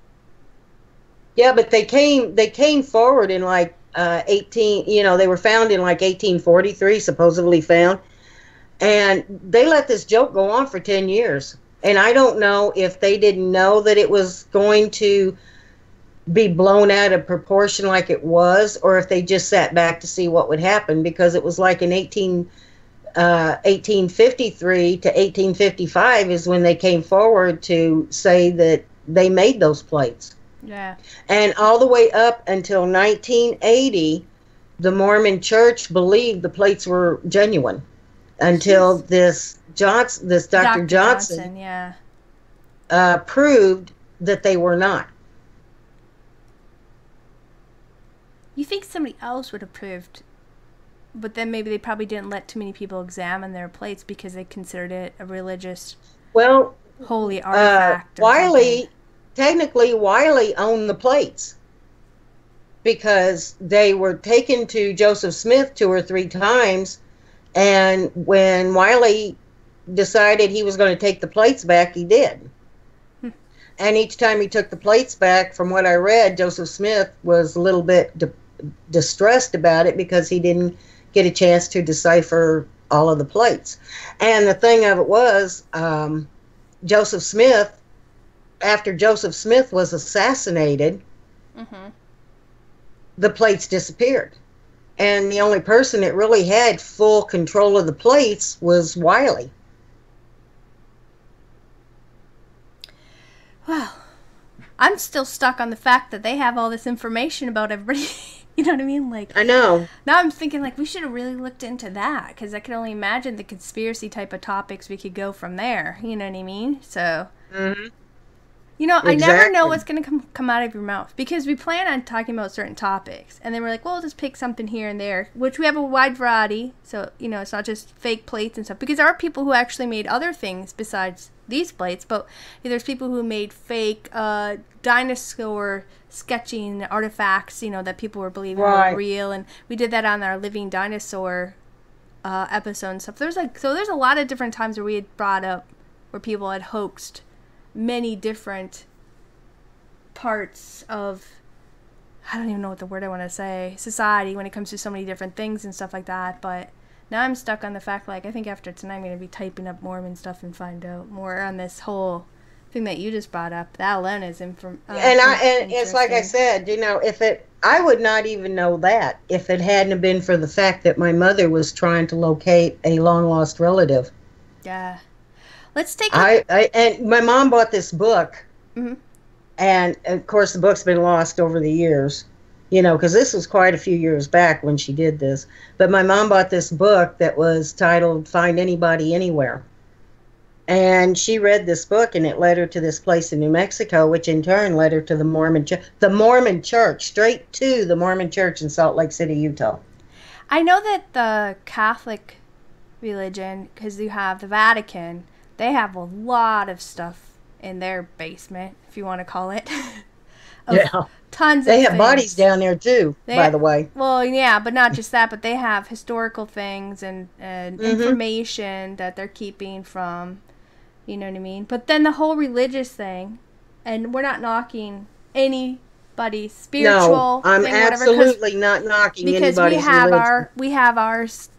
Yeah, but they came forward in like 18... they were found in like 1843, supposedly found. And they let this joke go on for 10 years. And I don't know if they didn't know that it was going to be blown out of proportion like it was, or if they just sat back to see what would happen, because it was like in 1853 to 1855 is when they came forward to say that they made those plates. Yeah. And all the way up until 1980, the Mormon Church believed the plates were genuine until this Dr. Johnson yeah. Proved that they were not. You think somebody else would have proved, but then maybe they probably didn't let too many people examine their plates because they considered it a religious, holy artifact. Technically, Wiley owned the plates because they were taken to Joseph Smith 2 or 3 times, and when Wiley decided he was going to take the plates back, he did. And each time he took the plates back, from what I read, Joseph Smith was a little bit distressed about it because he didn't get a chance to decipher all of the plates. And the thing of it was, Joseph Smith, after Joseph Smith was assassinated, the plates disappeared. And the only person that really had full control of the plates was Wiley. Well, I'm still stuck on the fact that they have all this information about everybody. You know what I mean? Like, I know. Now I'm thinking, like, we should have really looked into that, because I can only imagine the conspiracy type of topics we could go from there. You know what I mean? So, you know, I never know what's going to come out of your mouth, because we plan on talking about certain topics, and then we're like, well, we'll just pick something here and there, which we have a wide variety, so, you know, it's not just fake plates and stuff, because there are people who actually made other things besides these plates, but there's people who made fake dinosaur sketching artifacts, you know, that people were believing were real, and we did that on our living dinosaur episode and stuff. There's a lot of different times where we had brought up where people had hoaxed many different parts of, I don't even know what the word I want to say, society, when it comes to so many different things and stuff like that. But now I'm stuck on the fact, like, I think after tonight I'm going to be typing up Mormon stuff and find out more on this whole thing that you just brought up. That alone is and it's like I said, you know, I would not even know that if it hadn't been for the fact that my mother was trying to locate a long lost relative. Yeah. Let's take and my mom bought this book, and of course the book's been lost over the years, you know, because this was quite a few years back when she did this. But my mom bought this book that was titled Find Anybody Anywhere. And she read this book, and it led her to this place in New Mexico, which in turn led her to the Mormon Church, straight to the Mormon Church in Salt Lake City, Utah. I know that the Catholic religion, because you have the Vatican, they have a lot of stuff in their basement, if you want to call it. Yeah. Tons they of have things. Bodies down there too, by the way. Well, yeah, but not just that, but they have historical things and information that they're keeping from, you know what I mean? But then the whole religious thing, and we're not knocking anybody's spiritual No, I'm thing, absolutely not knocking anybody's religion. Because we have ours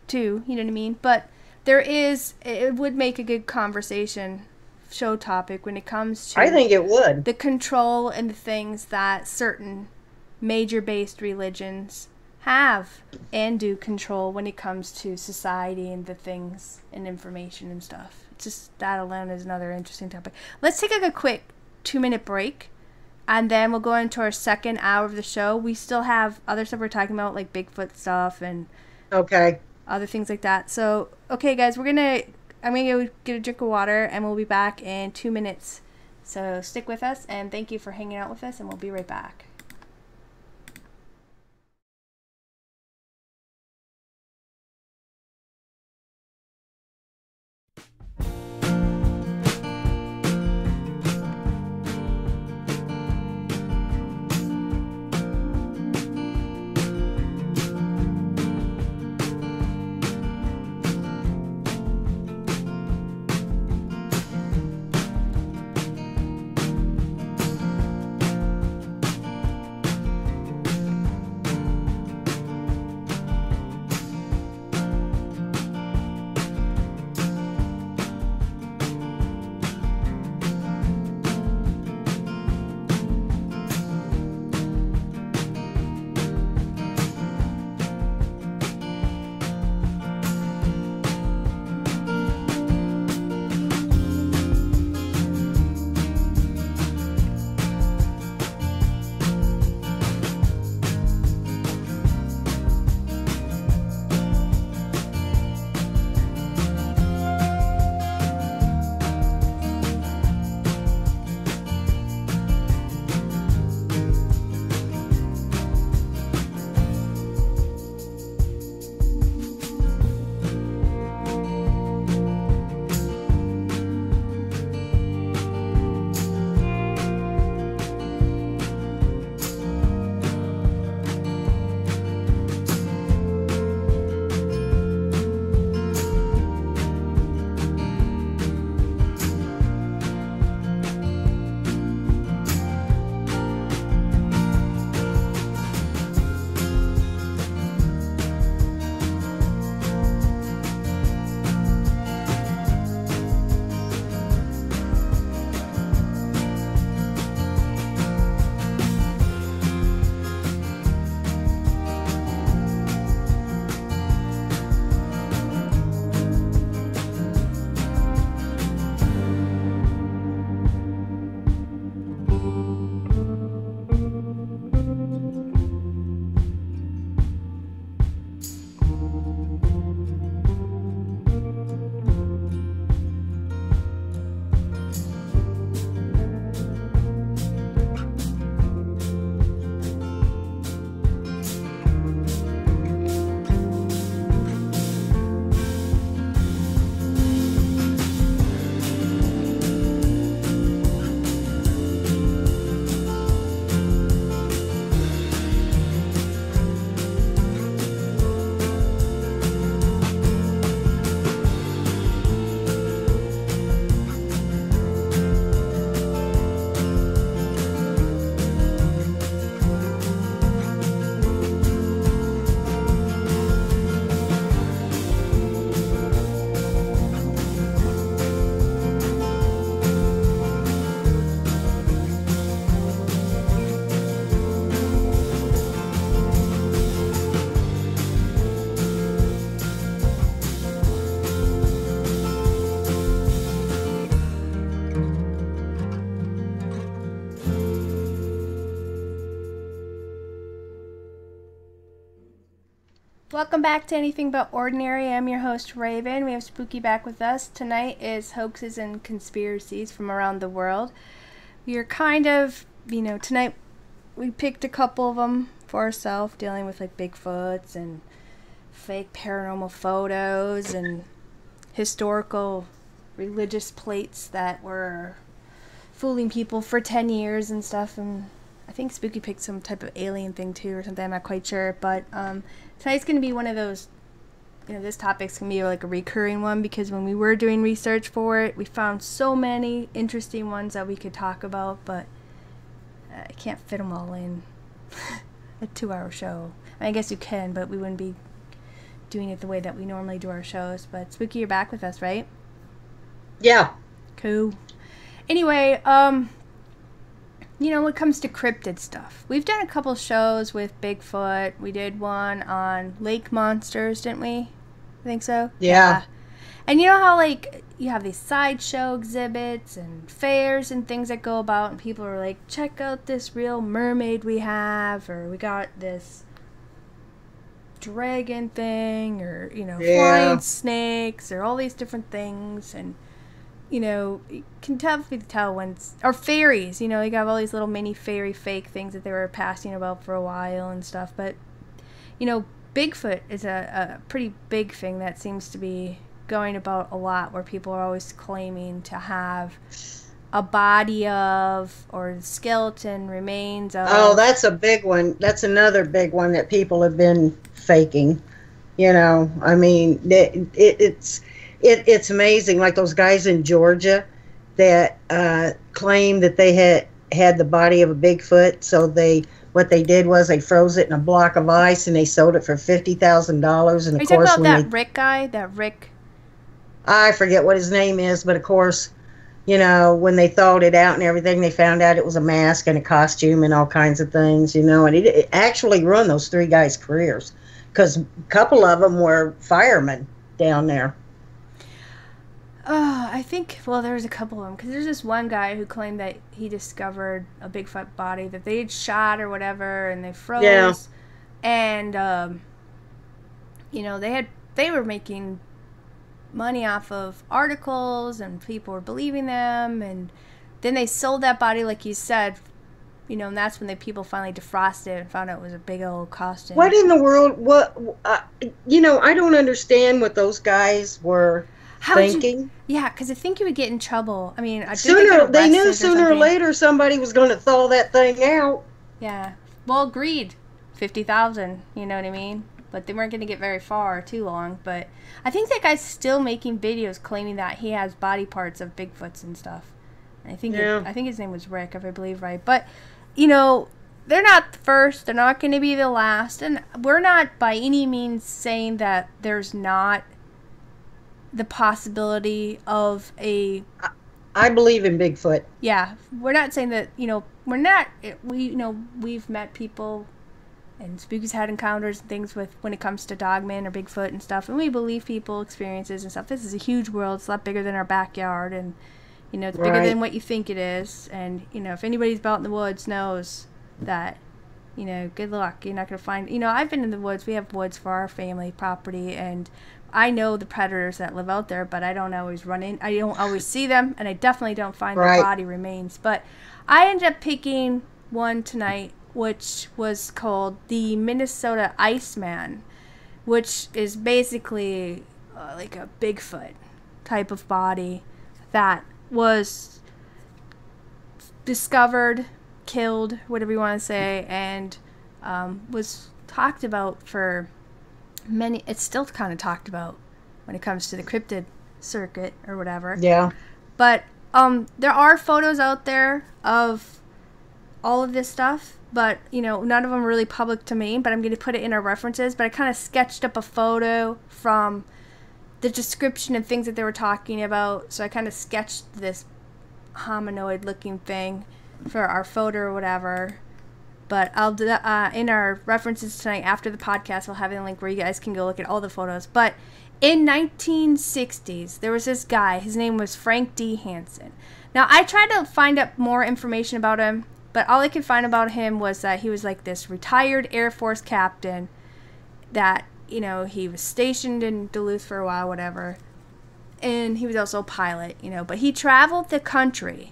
too, you know what I mean? But it would make a good conversation show topic when it comes to, I think it would, the control and the things that certain major based religions have and do control when it comes to society and the things and information and stuff. Just that alone is another interesting topic. Let's take a quick 2-minute break, and then we'll go into our second hour of the show. We still have other stuff we're talking about, like Bigfoot stuff and other things like that. So, okay, guys, I'm gonna go get a drink of water, and we'll be back in 2 minutes. So stick with us, and thank you for hanging out with us, and we'll be right back. Welcome back to Anything But Ordinary. I'm your host, Raven. We have Spooky back with us. Tonight is Hoaxes and Conspiracies from around the world. We are kind of, tonight we picked a couple of them for ourselves, dealing with like Bigfoots and fake paranormal photos and historical religious plates that were fooling people for 10 years and stuff. And I think Spooky picked some type of alien thing too or something. I'm not quite sure. But tonight's going to be one of those, this topic's going to be like a recurring one, because when we were doing research for it, we found so many interesting ones that we could talk about, but I can't fit them all in a 2-hour show. I guess you can, but we wouldn't be doing it the way that we normally do our shows. But Spooky, you're back with us, right? Yeah. Cool. Anyway, when it comes to cryptid stuff, we've done a couple shows with Bigfoot. We did one on lake monsters, didn't we? I think so. Yeah. And you know how, like, you have these sideshow exhibits and fairs and things that go about, and people are like, check out this real mermaid we have, or we got this dragon thing, or, flying snakes, or all these different things, and, you can definitely tell when, or fairies, you have all these little mini fairy fake things that they were passing about for a while and stuff, but, Bigfoot is a pretty big thing that seems to be going about a lot, where people are always claiming to have a body of, or skeleton remains of. Oh, that's a big one. That's another big one that people have been faking. I mean, it's amazing. Like those guys in Georgia that claim that they had the body of a Bigfoot. So what they did was they froze it in a block of ice and they sold it for $50,000. And are you talking about that Rick guy? That Rick? I forget what his name is, but of course, when they thawed it out and everything, they found out it was a mask and a costume and all kinds of things, and it actually ruined those 3 guys' careers, because a couple of them were firemen down there. I think, there was a couple of them, because there's this one guy who claimed that he discovered a Bigfoot body that they had shot or whatever, and they froze. Yeah. And, they were making money off of articles, and people were believing them, and then they sold that body, like you said, and that's when people finally defrosted it and found out it was a big old costume. What in the world? I don't understand what those guys were thinking. Yeah, because I think you would get in trouble. I mean, they knew sooner or later somebody was going to thaw that thing out. Yeah, well, agreed. 50,000. You know what I mean? But they weren't going to get very far too long. But I think that guy's still making videos claiming that he has body parts of Bigfoots and stuff. And I think his name was Rick, if I believe right. But, they're not the first. They're not going to be the last. And we're not by any means saying that there's not the possibility of a... I believe in Bigfoot. Yeah. We're not saying that, we've met people... And Spooky's had encounters and things when it comes to Dogman or Bigfoot and stuff. And we believe people experiences and stuff. This is a huge world. It's a lot bigger than our backyard. And, it's bigger than what you think it is. And, if anybody's out in the woods knows that, good luck. You're not going to find... I've been in the woods. We have woods for our family property. And I know the predators that live out there. But I don't always run in. I don't always see them. And I definitely don't find their body remains. But I ended up picking one tonight, which was called the Minnesota Iceman, which is basically like a Bigfoot type of body that was discovered, killed, whatever you want to say, and was talked about for many... It's still kind of talked about when it comes to the cryptid circuit or whatever. Yeah. But there are photos out there of all of this stuff. But, none of them are really public domain, but I'm going to put it in our references. But I kind of sketched up a photo from the description and things that they were talking about. So I kind of sketched this hominoid-looking thing for our photo or whatever. But I'll do that in our references tonight after the podcast. We'll have a link where you guys can go look at all the photos. But in 1960s, there was this guy. His name was Frank D. Hansen. Now, I tried to find out more information about him. But all I could find about him was that he was like this retired Air Force captain that, you know, he was stationed in Duluth for a while, whatever. And he was also a pilot, you know. But he traveled the country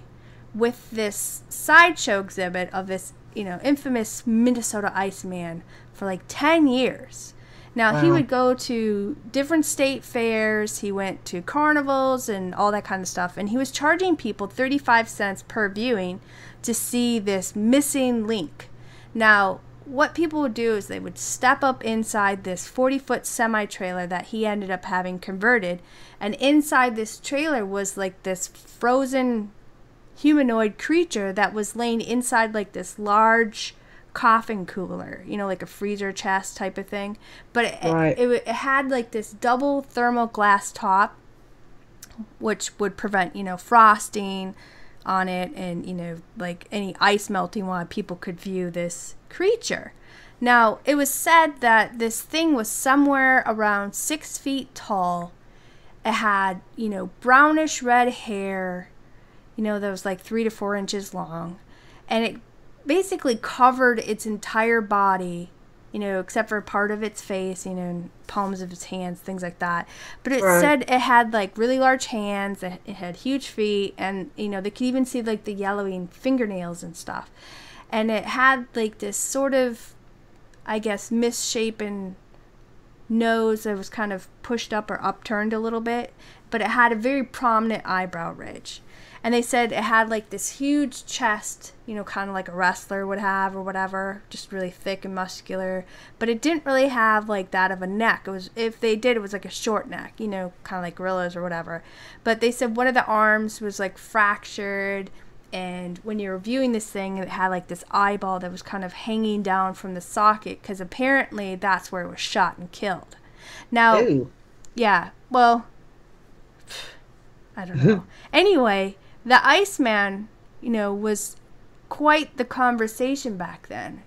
with this sideshow exhibit of this, you know, infamous Minnesota Iceman for like 10 years. Now, he would go to different state fairs. He went to carnivals and all that kind of stuff. And he was charging people 35 cents per viewing to see this missing link. Now, what people would do is they would step up inside this 40-foot semi-trailer that he ended up having converted. And inside this trailer was like this frozen humanoid creature that was laying inside like this large coffin cooler, you know, like a freezer chest type of thing. But it had like this double thermal glass top, which would prevent, you know, frosting on it, and, you know, like any ice melting while people could view this creature. Now, it was said that this thing was somewhere around 6 feet tall. It had, you know, brownish red hair, you know, that was like 3 to 4 inches long, and it basically covered its entire body, you know, except for part of its face, you know, and palms of its hands, things like that. But it said it had like really large hands, it had huge feet, and, you know, they could even see like the yellowing fingernails and stuff. And it had like this sort of, I guess, misshapen nose that was kind of pushed up or upturned a little bit, but it had a very prominent eyebrow ridge. And they said it had like this huge chest, you know, kind of like a wrestler would have or whatever, just really thick and muscular. But it didn't really have like that of a neck. It was, if they did, it was like a short neck, you know, kind of like gorillas or whatever. But they said one of the arms was like fractured. And when you were viewing this thing, it had like this eyeball that was kind of hanging down from the socket, because apparently that's where it was shot and killed. Now, yeah, well, I don't know. Anyway, the Iceman, you know, was quite the conversation back then,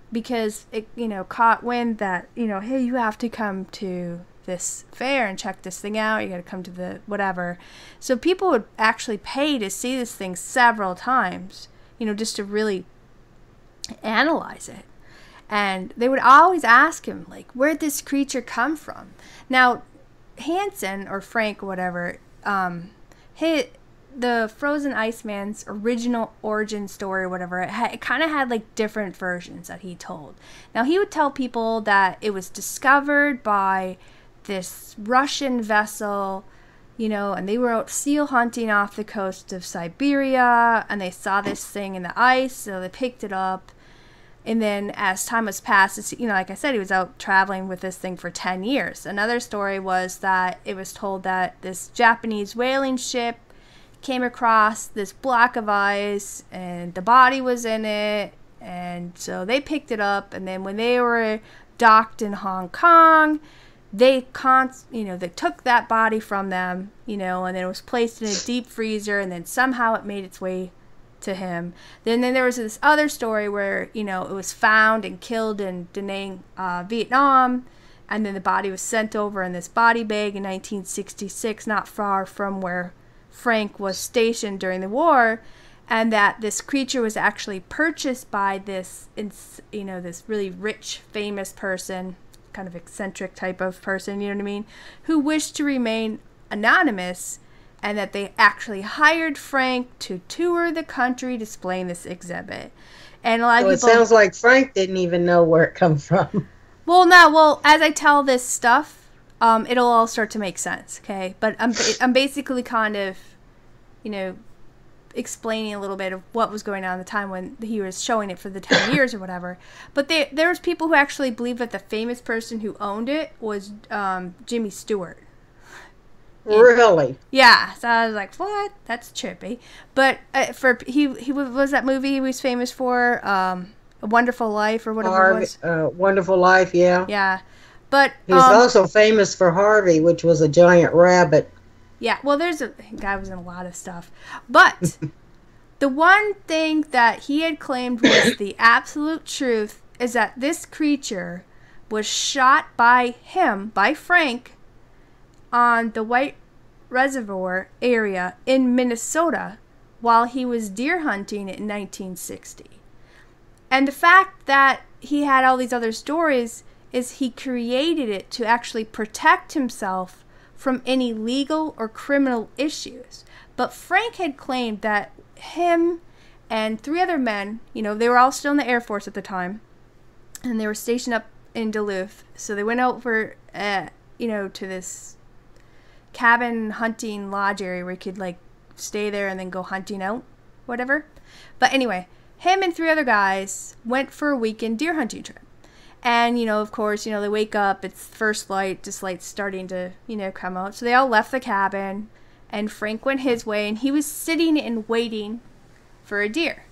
because it, you know, caught wind that, you know, hey, you have to come to this fair and check this thing out. You got to come to the whatever. So people would actually pay to see this thing several times, you know, just to really analyze it. And they would always ask him, like, where'd this creature come from? Now, Hansen, or Frank, whatever, the Frozen Iceman's original origin story or whatever, it kind of had like different versions that he told. Now, he would tell people that it was discovered by this Russian vessel, you know, and they were out seal hunting off the coast of Siberia, and they saw this thing in the ice, so they picked it up. And then as time has passed, you know, like I said, he was out traveling with this thing for 10 years. Another story was that it was told that this Japanese whaling ship came across this block of ice, and the body was in it, and so they picked it up. And then when they were docked in Hong Kong, they took that body from them, you know, and then it was placed in a deep freezer, and then somehow it made its way to him. Then there was this other story where, you know, it was found and killed in Da Nang, Vietnam, and then the body was sent over in this body bag in 1966, not far from where Frank was stationed during the war, and that this creature was actually purchased by this, you know, this really rich, famous person, kind of eccentric type of person, you know what I mean, who wished to remain anonymous, and that they actually hired Frank to tour the country displaying this exhibit. And a lot of people, it sounds like Frank didn't even know where it come from. Well, as I tell this stuff, it'll all start to make sense, okay? But I'm basically kind of, you know, explaining a little bit of what was going on at the time when he was showing it for the 10 years or whatever. But there was people who actually believed that the famous person who owned it was Jimmy Stewart. Really? Yeah. So I was like, what? That's trippy. But he was that movie he was famous for, A Wonderful Life or whatever it was. Wonderful Life, yeah. Yeah. But he's also famous for Harvey, which was a giant rabbit. Yeah, well, guy was in a lot of stuff. But the one thing that he had claimed was the absolute truth is that this creature was shot by Frank, on the White Reservoir area in Minnesota while he was deer hunting in 1960. And the fact that he had all these other stories is he created it to actually protect himself from any legal or criminal issues. But Frank had claimed that him and 3 other men, they were all still in the Air Force at the time, and they were stationed up in Duluth. So they went out for, to this cabin hunting lodge area where you could, like, stay there and then go hunting out, whatever. But anyway, him and 3 other guys went for a weekend deer hunting trip. And, of course, they wake up, it's first light, just light's starting to, come out. So they all left the cabin, and Frank went his way, and he was sitting and waiting for a deer.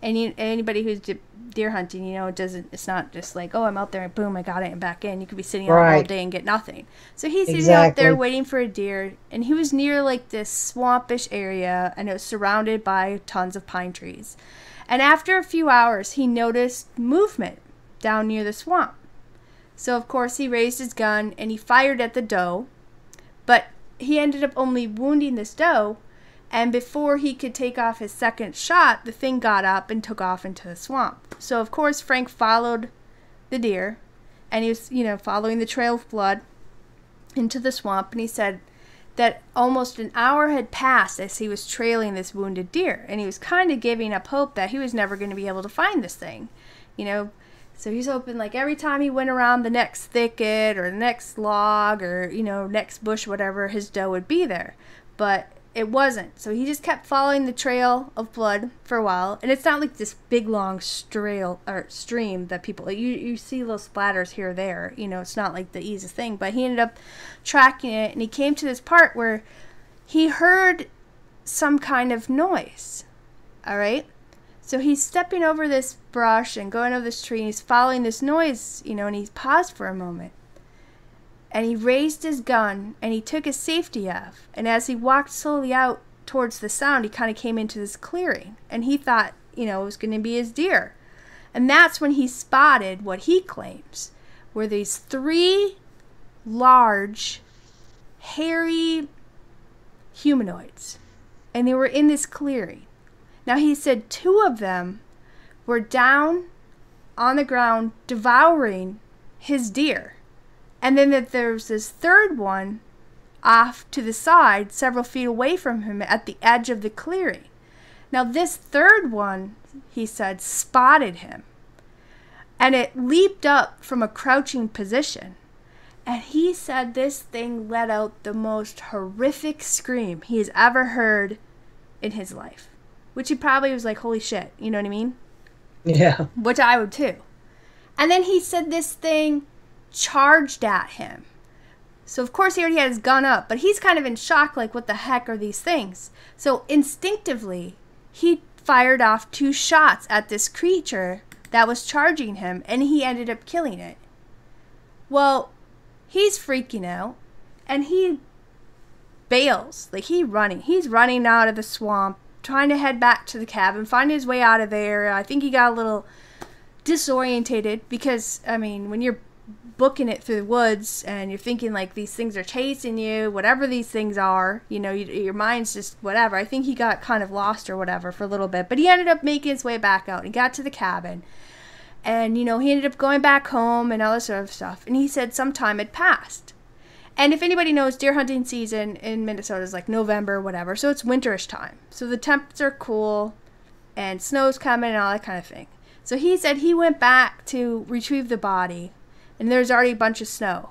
And anybody who's deer hunting, it's not just like, oh, I'm out there and boom, I got it and back in. You could be sitting out all day and get nothing. So he's sitting out there waiting for a deer, and he was near like this swampish area, and it was surrounded by tons of pine trees. And after a few hours, he noticed movement down near the swamp. So of course he raised his gun and he fired at the doe, but he ended up only wounding this doe, and before he could take off his second shot, the thing got up and took off into the swamp. So of course Frank followed the deer, and he was, following the trail of blood into the swamp, and he said that almost an hour had passed as he was trailing this wounded deer, and he was kind of giving up hope that he was never going to be able to find this thing, So he's hoping, like, every time he went around the next thicket or the next log or, next bush, whatever, his doe would be there. But it wasn't. So he just kept following the trail of blood for a while. And it's not like this big, long stream that people, you see little splatters here or there. It's not like the easiest thing. But he ended up tracking it, and he came to this part where he heard some kind of noise. All right? So he's stepping over this brush and going over this tree, and he's following this noise, and he paused for a moment. And he raised his gun, and he took his safety off. And as he walked slowly out towards the sound, he kind of came into this clearing. And he thought, it was going to be his deer. And that's when he spotted what he claims were these 3 large, hairy humanoids. And they were in this clearing. Now, he said 2 of them were down on the ground devouring his deer. And then that there's this 3rd one off to the side, several feet away from him at the edge of the clearing. Now, this 3rd one, he said, spotted him. And it leaped up from a crouching position. And he said this thing let out the most horrific scream he has ever heard in his life. Which he probably was like, holy shit, you know what I mean? Yeah. Which I would too. And then he said this thing charged at him. So of course he already had his gun up, but he's kind of in shock, like, what the heck are these things? So instinctively, he fired off 2 shots at this creature that was charging him, and he ended up killing it. Well, he's freaking out, and he bails. Like, he's running out of the swamp, trying to head back to the cabin, find his way out of there. I think he got a little disorientated because, when you're booking it through the woods and you're thinking, like, these things are chasing you, whatever these things are, your mind's just whatever. I think he got kind of lost or whatever for a little bit. But he ended up making his way back out. He got to the cabin. And, he ended up going back home and all this sort of stuff. And he said some time had passed. And if anybody knows, deer hunting season in Minnesota is like November, whatever. So it's winterish time. So the temps are cool and snow's coming and all that kind of thing. So he said he went back to retrieve the body, and there's already a bunch of snow.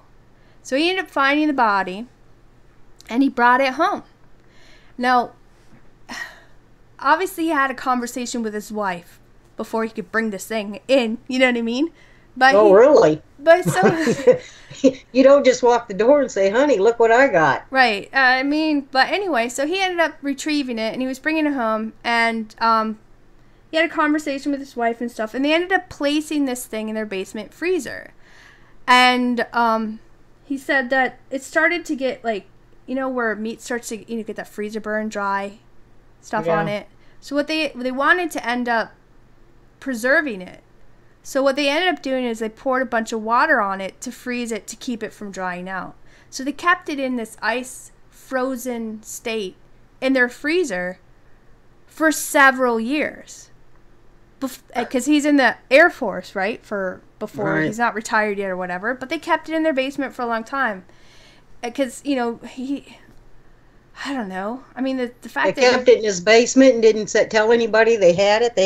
So he ended up finding the body, and he brought it home. Now, obviously he had a conversation with his wife before he could bring this thing in. You know what I mean? But really? But so you don't just walk the door and say, honey, look what I got. Right. But anyway, so he ended up retrieving it, and he was bringing it home, and he had a conversation with his wife and stuff, and they ended up placing this thing in their basement freezer. And he said that it started to get, like, where meat starts to, get that freezer burn, dry stuff on it. So what they wanted to end up preserving it. So what they ended up doing is they poured a bunch of water on it to freeze it to keep it from drying out. So they kept it in this ice frozen state in their freezer for several years. because he's in the Air Force, right? For before Right. he's not retired yet or whatever. But they kept it in their basement for a long time, because I don't know. I mean, the They fact that kept it in his basement and didn't tell anybody they had it.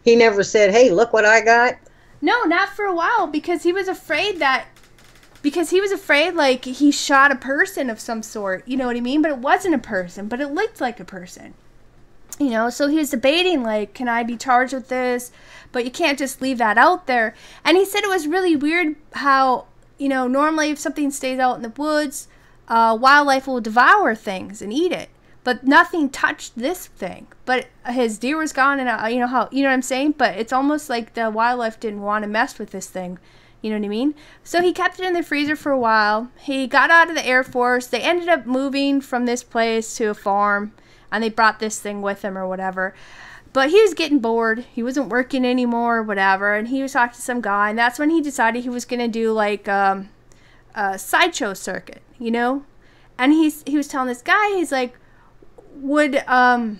He never said, "Hey, look what I got." no, not for a while, because he was afraid like he shot a person of some sort. You know what I mean? But it wasn't a person, but it looked like a person. So he was debating, like, can I be charged with this? But you can't just leave that out there. And he said it was really weird how, normally if something stays out in the woods, wildlife will devour things and eat it. But nothing touched this thing. But his deer was gone, and you know what I'm saying? But it's almost like the wildlife didn't want to mess with this thing. You know what I mean? So he kept it in the freezer for a while. He got out of the Air Force. They ended up moving from this place to a farm. And they brought this thing with him or whatever. But he was getting bored. He wasn't working anymore or whatever. And he was talking to some guy. And that's when he decided he was going to do like a sideshow circuit, And he was telling this guy, he's like, would a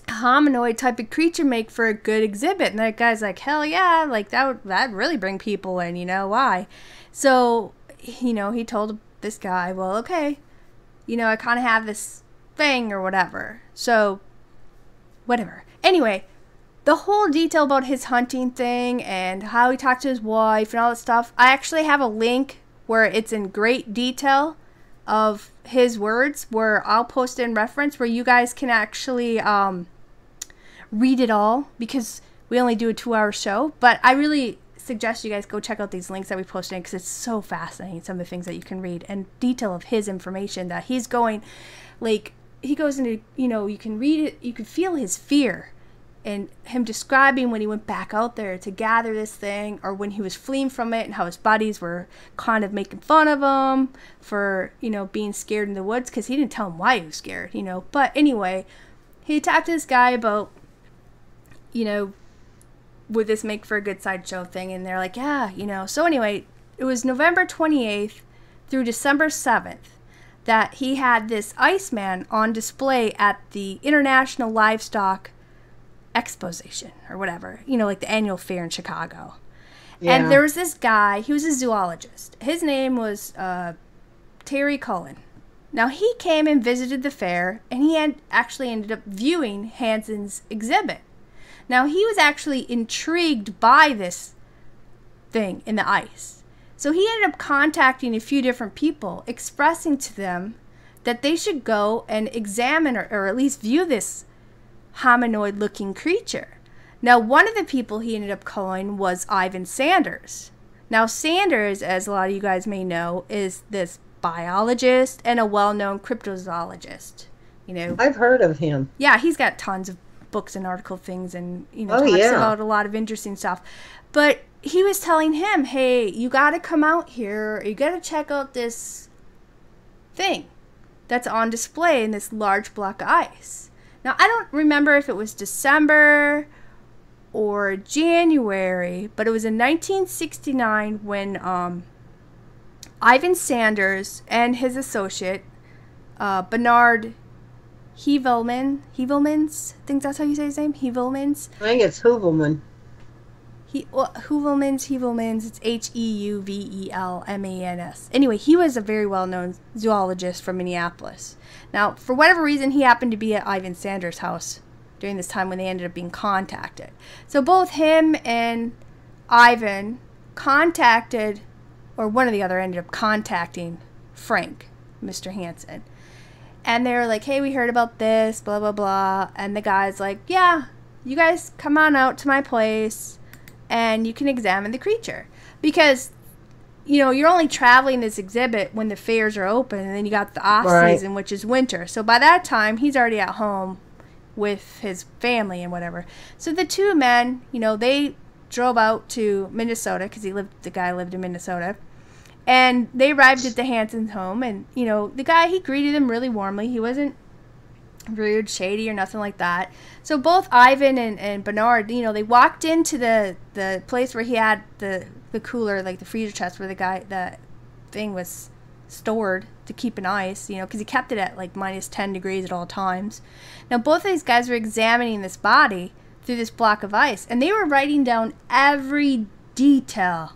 hominoid type of creature make for a good exhibit? And that guy's like, hell yeah. Like that'd really bring people in, why? So, he told this guy, well, okay, I kind of have this thing or whatever. So whatever. Anyway, the whole detail about his hunting thing and how he talked to his wife and all that stuff, I actually have a link where it's in great detail of his words, where I'll post it in reference, where you guys can actually read it all, because we only do a 2-hour show. But I really suggest you guys go check out these links that we posted in, because it's so fascinating, some of the things that you can read and detail of his information that he's going, like, he goes into, you can read it, you can feel his fear and him describing when he went back out there to gather this thing, or when he was fleeing from it, and how his buddies were kind of making fun of him for, being scared in the woods, because he didn't tell him why he was scared, But anyway, he talked to this guy about, would this make for a good sideshow thing? And they're like, yeah, So anyway, it was November 28th through December 7th. That he had this Iceman on display at the International Livestock Exposition or whatever, like the annual fair in Chicago. Yeah. And there was this guy, he was a zoologist. His name was Terry Cullen. Now he came and visited the fair, and he had actually ended up viewing Hansen's exhibit. Now he was actually intrigued by this thing in the ice. So he ended up contacting a few different people, expressing to them that they should go and examine or at least view this hominoid-looking creature. Now, one of the people he ended up calling was Ivan Sanders. Now, Sanders, as a lot of you guys may know, is this biologist and a well-known cryptozoologist. I've heard of him. Yeah, he's got tons of books and article things, and talks about a lot of interesting stuff. But he was telling him, hey, you got to come out here. You got to check out this thing that's on display in this large block of ice. Now, I don't remember if it was December or January, but it was in 1969 when Ivan Sanders and his associate, Bernard Heuvelmans, I think that's how you say his name, Heuvelmans. I think it's Heuvelman. Heuvelmans, it's Heuvelmans. Anyway, he was a very well-known zoologist from Minneapolis. Now, for whatever reason, he happened to be at Ivan Sanders' house during this time when they ended up being contacted. So both him and Ivan contacted, or one or the other ended up contacting Frank, Mr. Hansen. And they were like, hey, we heard about this, blah, blah, blah. And the guy's like, yeah, you guys come on out to my place and you can examine the creature. Because, you're only traveling this exhibit when the fairs are open, and then you got the off season, which is winter. So by that time, he's already at home with his family and whatever. So the two men, they drove out to Minnesota, because the guy lived in Minnesota. And they arrived at the Hansen's home, and, the guy, he greeted them really warmly. He wasn't rude, shady, or nothing like that. So both Ivan and Bernard, they walked into the place where he had the cooler, like the freezer chest where the thing was stored to keep in ice, because he kept it at like -10 degrees at all times. Now both of these guys were examining this body through this block of ice. And they were writing down every detail,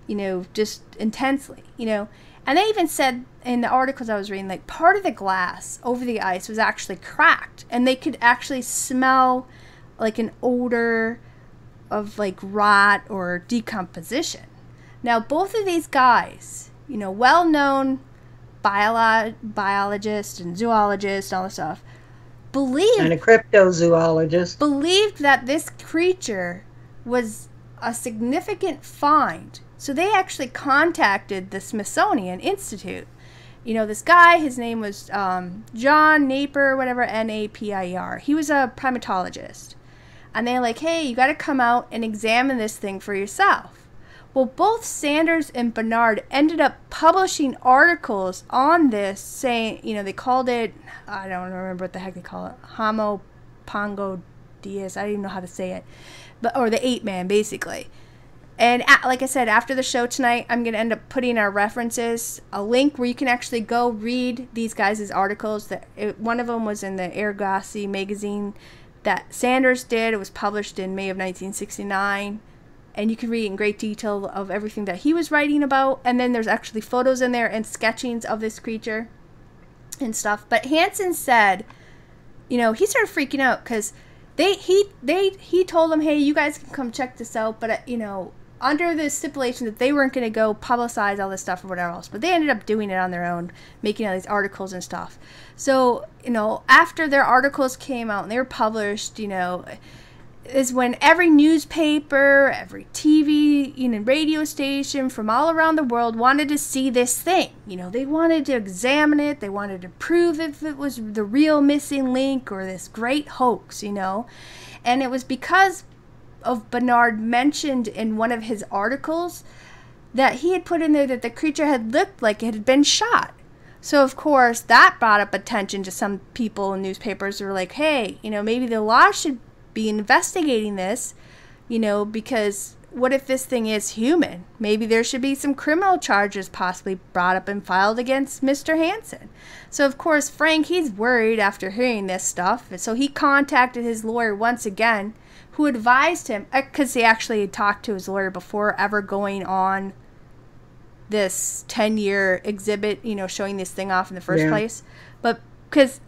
you know, just intensely, you know. And they even said in the articles I was reading, like, part of the glass over the ice was actually cracked. And they could actually smell, like, an odor of, like, rot or decomposition. Now, both of these guys, you know, well-known biologist and zoologist, all this stuff, and a cryptozoologist, believed that this creature was a significant find. So they actually contacted the Smithsonian Institute. You know, this guy, his name was John Napier, whatever, Napier. He was a primatologist. And they're like, hey, you got to come out and examine this thing for yourself. Well, both Sanders and Bernard ended up publishing articles on this saying, you know, they called it, I don't remember what the heck they call it, Homo Pongo Diaz, I don't even know how to say it, but or the ape man, basically. And like I said, after the show tonight, I'm going to end up putting our references, a link where you can actually go read these guys' articles. One of them was in the Ergasi magazine that Sanders did. It was published in May of 1969. And you can read in great detail of everything that he was writing about. And then there's actually photos in there and sketchings of this creature and stuff. But Hansen said, you know, he started freaking out because he told them, hey, you guys can come check this out. But, you know, under the stipulation that they weren't going to go publicize all this stuff or whatever else. But they ended up doing it on their own, making all these articles and stuff. So, you know, after their articles came out and they were published, you know, is when every newspaper, every TV, you know, radio station from all around the world wanted to see this thing. You know, they wanted to examine it. They wanted to prove if it was the real missing link or this great hoax, you know. And it was because of Bernard mentioned in one of his articles that he had put in there that the creature had looked like it had been shot. So, of course, that brought up attention to some people in newspapers who were like, hey, you know, maybe the law should be investigating this, you know, because what if this thing is human? Maybe there should be some criminal charges possibly brought up and filed against Mr. Hansen. So, of course, Frank, he's worried after hearing this stuff. And so he contacted his lawyer once again, who advised him, because he actually had talked to his lawyer before ever going on this 10-year exhibit, you know, showing this thing off in the first place. But because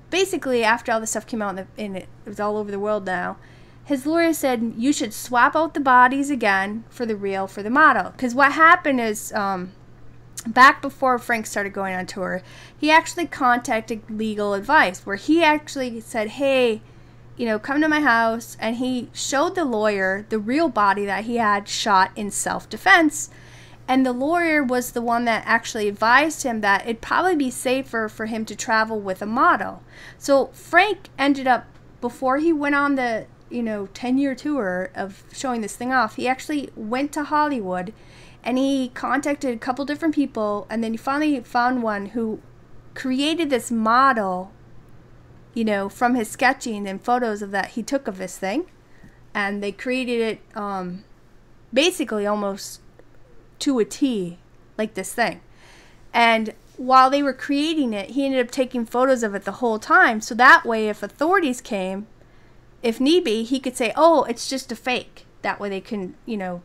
basically, after all this stuff came out and it was all over the world now, his lawyer said, you should swap out the bodies again for the model. Because what happened is, back before Frank started going on tour, he actually contacted legal advice, where he actually said, hey, you know, come to my house. And he showed the lawyer the real body that he had shot in self-defense. And the lawyer was the one that actually advised him that it'd probably be safer for him to travel with a model. So Frank ended up, before he went on the, you know, 10-year tour of showing this thing off, he actually went to Hollywood and he contacted a couple different people, and then he finally found one who created this model, you know, from his sketching and photos of that he took of this thing. And they created it basically almost to a T, like this thing. And while they were creating it, he ended up taking photos of it the whole time. So that way, if authorities came, if need be, he could say, oh, it's just a fake. That way they can, you know,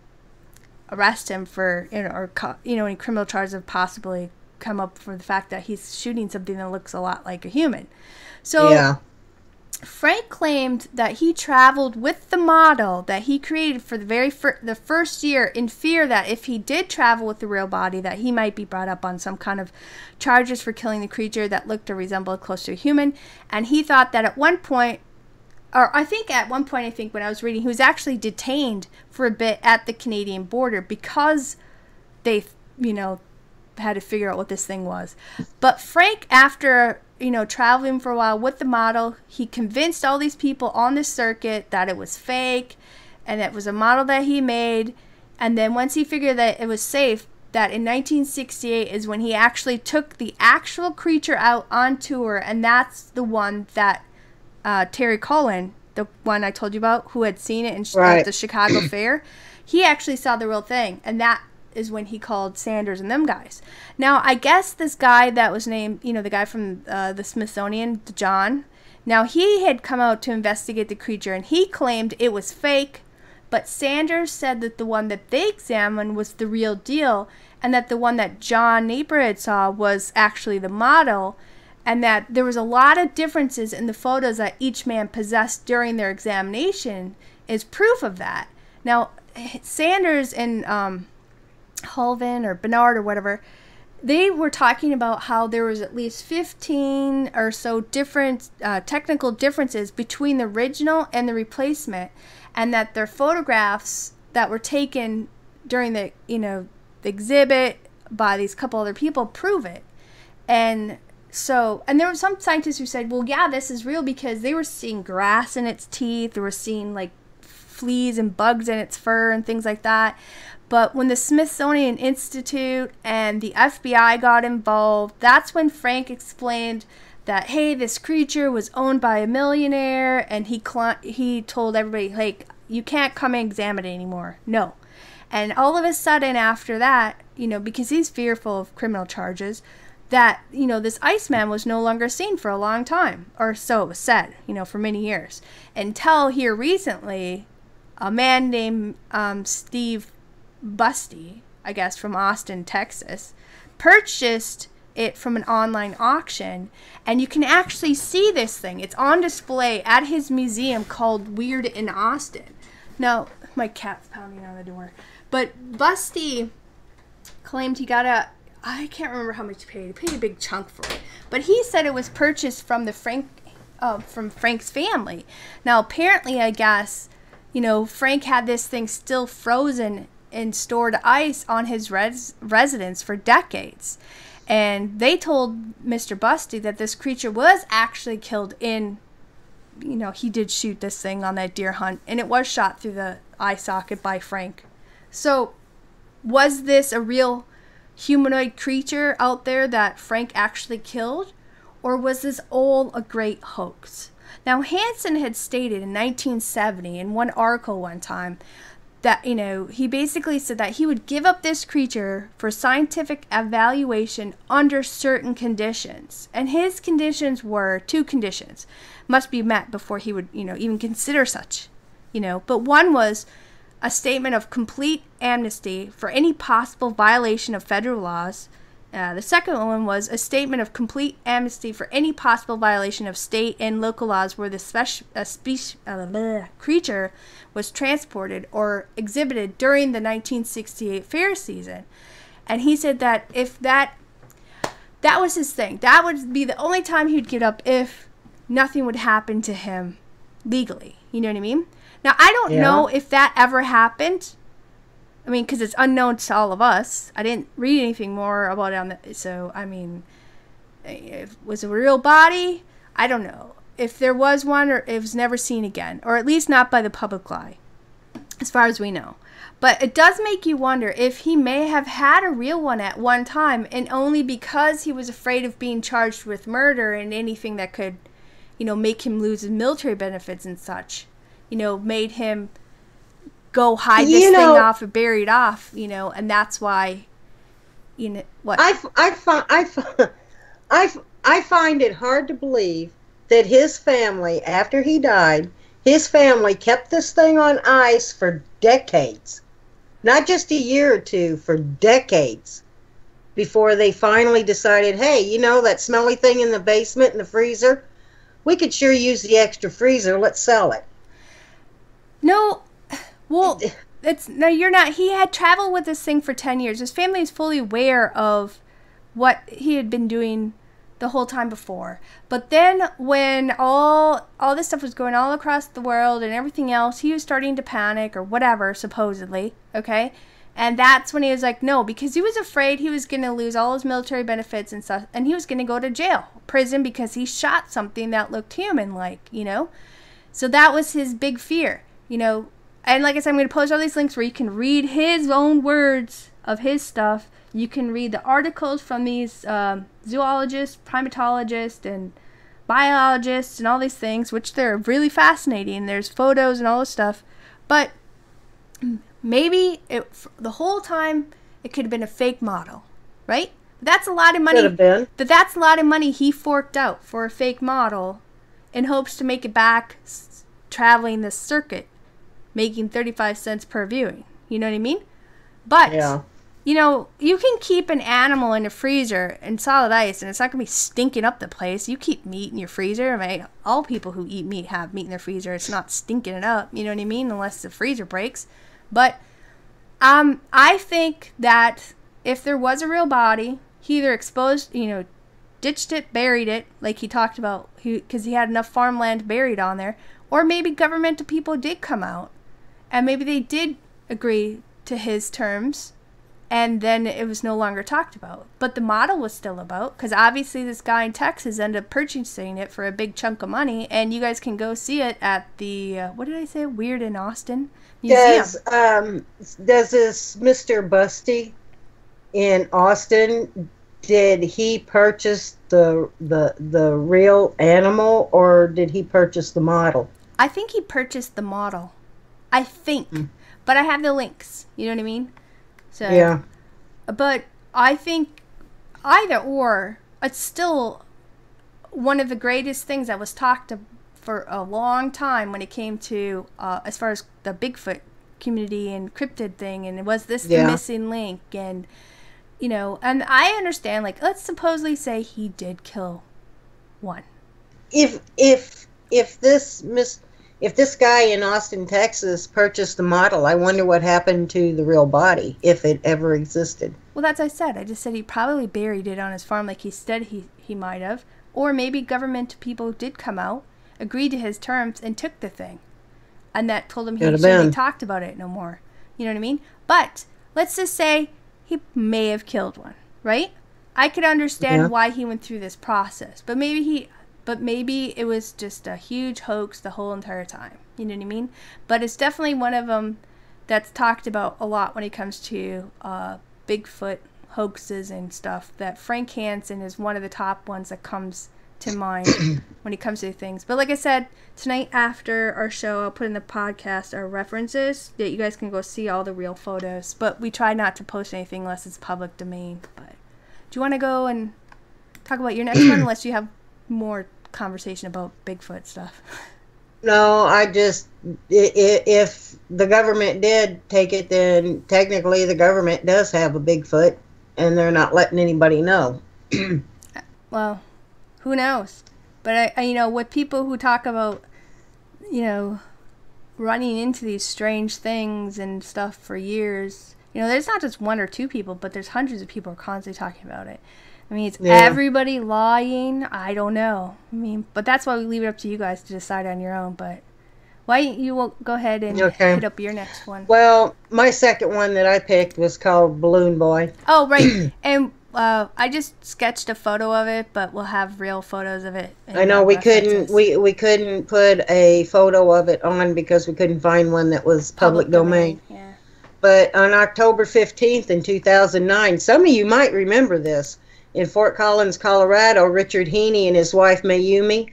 arrest him for, you know, or, you know, any criminal charges have possibly come up for the fact that he's shooting something that looks a lot like a human. So Frank claimed that he traveled with the model that he created for the first year, in fear that if he did travel with the real body, that he might be brought up on some kind of charges for killing the creature that looked or resembled close to a human. And he thought that at one point, or I think when I was reading, he was actually detained for a bit at the Canadian border because they, you know, had to figure out what this thing was. But Frank, after, you know, traveling for a while with the model, he convinced all these people on the circuit that it was fake and it was a model that he made. And then once he figured that it was safe, that in 1968 is when he actually took the actual creature out on tour. And that's the one that Terry Cullen, the one I told you about, who had seen it at the Chicago Fair, he actually saw the real thing. And that is when he called Sanders and them guys. Now, I guess this guy that was named, you know, the guy from the Smithsonian, John Now, he had come out to investigate the creature, and he claimed it was fake, but Sanders said that the one that they examined was the real deal, and that the one that John Napier had saw was actually the model, and that there was a lot of differences in the photos that each man possessed during their examination is proof of that. Now, Sanders and Hulvin or Bernard or whatever, they were talking about how there was at least 15 or so different technical differences between the original and the replacement, and that their photographs that were taken during the, the exhibit by these couple other people prove it. And there were some scientists who said, well, yeah, this is real, because they were seeing grass in its teeth, they were seeing like fleas and bugs in its fur and things like that. But when the Smithsonian Institute and the FBI got involved, that's when Frank explained that, hey, this creature was owned by a millionaire, and he told everybody, like, you can't come and examine it anymore. No. And all of a sudden after that, because he's fearful of criminal charges, that, this Iceman was no longer seen for a long time, or so it was said, for many years. Until here recently, a man named Steve Busty, I guess from Austin, Texas, purchased it from an online auction, and you can actually see this thing. It's on display at his museum called Weird in Austin. Now, my cat's pounding on the door. But Busty claimed he got I can't remember how much he paid. He paid a big chunk for it. But he said it was purchased from from Frank's family. Now, apparently, I guess, Frank had this thing still frozen in stored ice on his residence for decades. And they told Mr. Busty that this creature was actually killed in, he did shoot this thing on that deer hunt, and it was shot through the eye socket by Frank. So, was this a real humanoid creature out there that Frank actually killed? Or was this all a great hoax? Now, Hansen had stated in 1970 in one article one time that, he basically said that he would give up this creature for scientific evaluation under certain conditions. And his conditions were 2 conditions must be met before he would, even consider such, But one was a statement of complete amnesty for any possible violation of federal laws. The second one was a statement of complete amnesty for any possible violation of state and local laws where the creature was transported or exhibited during the 1968 fair season. And he said that if that was his thing, that would be the only time he'd get up if nothing would happen to him legally. You know what I mean? Now, I don't know if that ever happened. I mean, because it's unknown to all of us. I didn't read anything more about it so, I mean, was it a real body? I don't know. If there was one, or it was never seen again, or at least not by the public eye, as far as we know. But it does make you wonder if he may have had a real one at one time, and only because he was afraid of being charged with murder and anything that could, make him lose his military benefits and such, made him go hide this thing off or bury it off, and that's why, what? I find it hard to believe that his family, after he died, his family kept this thing on ice for decades. Not just a year or two, for decades. Before they finally decided, hey, that smelly thing in the basement in the freezer? We could sure use the extra freezer. Let's sell it. No, well, you're not. He had traveled with this thing for 10 years. His family is fully aware of what he had been doing the whole time before. But then when all this stuff was going all across the world and everything else, he was starting to panic or whatever, supposedly, okay? And that's when he was like, no, because he was afraid he was going to lose all his military benefits and stuff, and he was going to go to prison, because he shot something that looked human-like, So that was his big fear, And like I said, I'm going to post all these links where you can read his own words of his stuff. You can read the articles from these zoologists, primatologists, and biologists, and all these things, which they're really fascinating. There's photos and all this stuff. But maybe the whole time it could have been a fake model, right? That's a lot of money. Could have been. That's a lot of money he forked out for a fake model. in hopes to make it back traveling the circuit, making 35 cents per viewing. You know what I mean? But, Yeah. you know, you can keep an animal in a freezer in solid ice, and it's not going to be stinking up the place. You keep meat in your freezer. Right? All people who eat meat have meat in their freezer. It's not stinking it up. You know what I mean? Unless the freezer breaks. But I think that if there was a real body, he either exposed, you know, ditched it, buried it, like he talked about, because he had enough farmland buried on there, or maybe governmental people did come out, and maybe they did agree to his terms, and then it was no longer talked about. But the model was still about, because obviously this guy in Texas ended up purchasing it for a big chunk of money, and you guys can go see it at the, what did I say, Weird in Austin Museum. Does this Mr. Busty in Austin, did he purchase the real animal, or did he purchase the model? I think he purchased the model. I think. But I have the links. You know what I mean? So yeah. But I think either or, it's still one of the greatest things that was talked for a long time when it came to as far as the Bigfoot community and cryptid thing, and was this the missing link, and you know, and I understand, like, let's supposedly say he did kill one. If this guy in Austin, Texas purchased the model, I wonder what happened to the real body, if it ever existed. Well, that's what I said. I just said he probably buried it on his farm like he said he might have. Or maybe government people did come out, agreed to his terms, and took the thing. And that told him he shouldn't be talked about it no more. You know what I mean? But let's just say he may have killed one, right? I could understand why he went through this process. But maybe it was just a huge hoax the whole entire time. You know what I mean? But it's definitely one of them that's talked about a lot when it comes to Bigfoot hoaxes and stuff. That Frank Hansen is one of the top ones that comes to mind when it comes to things. But like I said, tonight after our show, I'll put in the podcast our references that you guys can go see all the real photos. But we try not to post anything unless it's public domain. But do you want to go and talk about your next one, unless you have more conversation about Bigfoot stuff? No, if the government did take it, then technically the government does have a Bigfoot, and they're not letting anybody know. Well, who knows? But I, you know, with people who talk about, you know, running into these strange things and stuff for years, you know, there's not just one or two people, but there's hundreds of people who are constantly talking about it. I mean, it's everybody lying. I don't know. I mean, but that's why we leave it up to you guys to decide on your own. But why you will go ahead and hit up your next one? Well, my second one that I picked was called Balloon Boy. Oh, right. And I just sketched a photo of it, but we'll have real photos of it. I know we couldn't put a photo of it on because we couldn't find one that was public domain. Yeah. But on October 15th in 2009, some of you might remember this. In Fort Collins, Colorado, Richard Heene and his wife Mayumi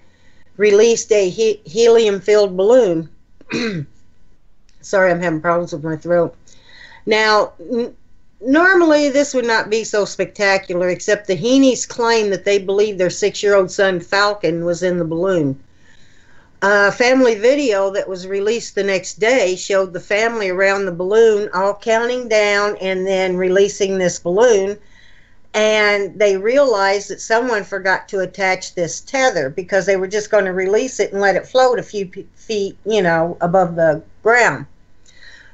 released a helium-filled balloon. Sorry, I'm having problems with my throat. Now, normally this would not be so spectacular, except the Heenes claim that they believe their 6-year-old son Falcon was in the balloon. A family video that was released the next day showed the family around the balloon all counting down and then releasing this balloon. And they realized that someone forgot to attach this tether because they were just going to release it and let it float a few feet, you know, above the ground.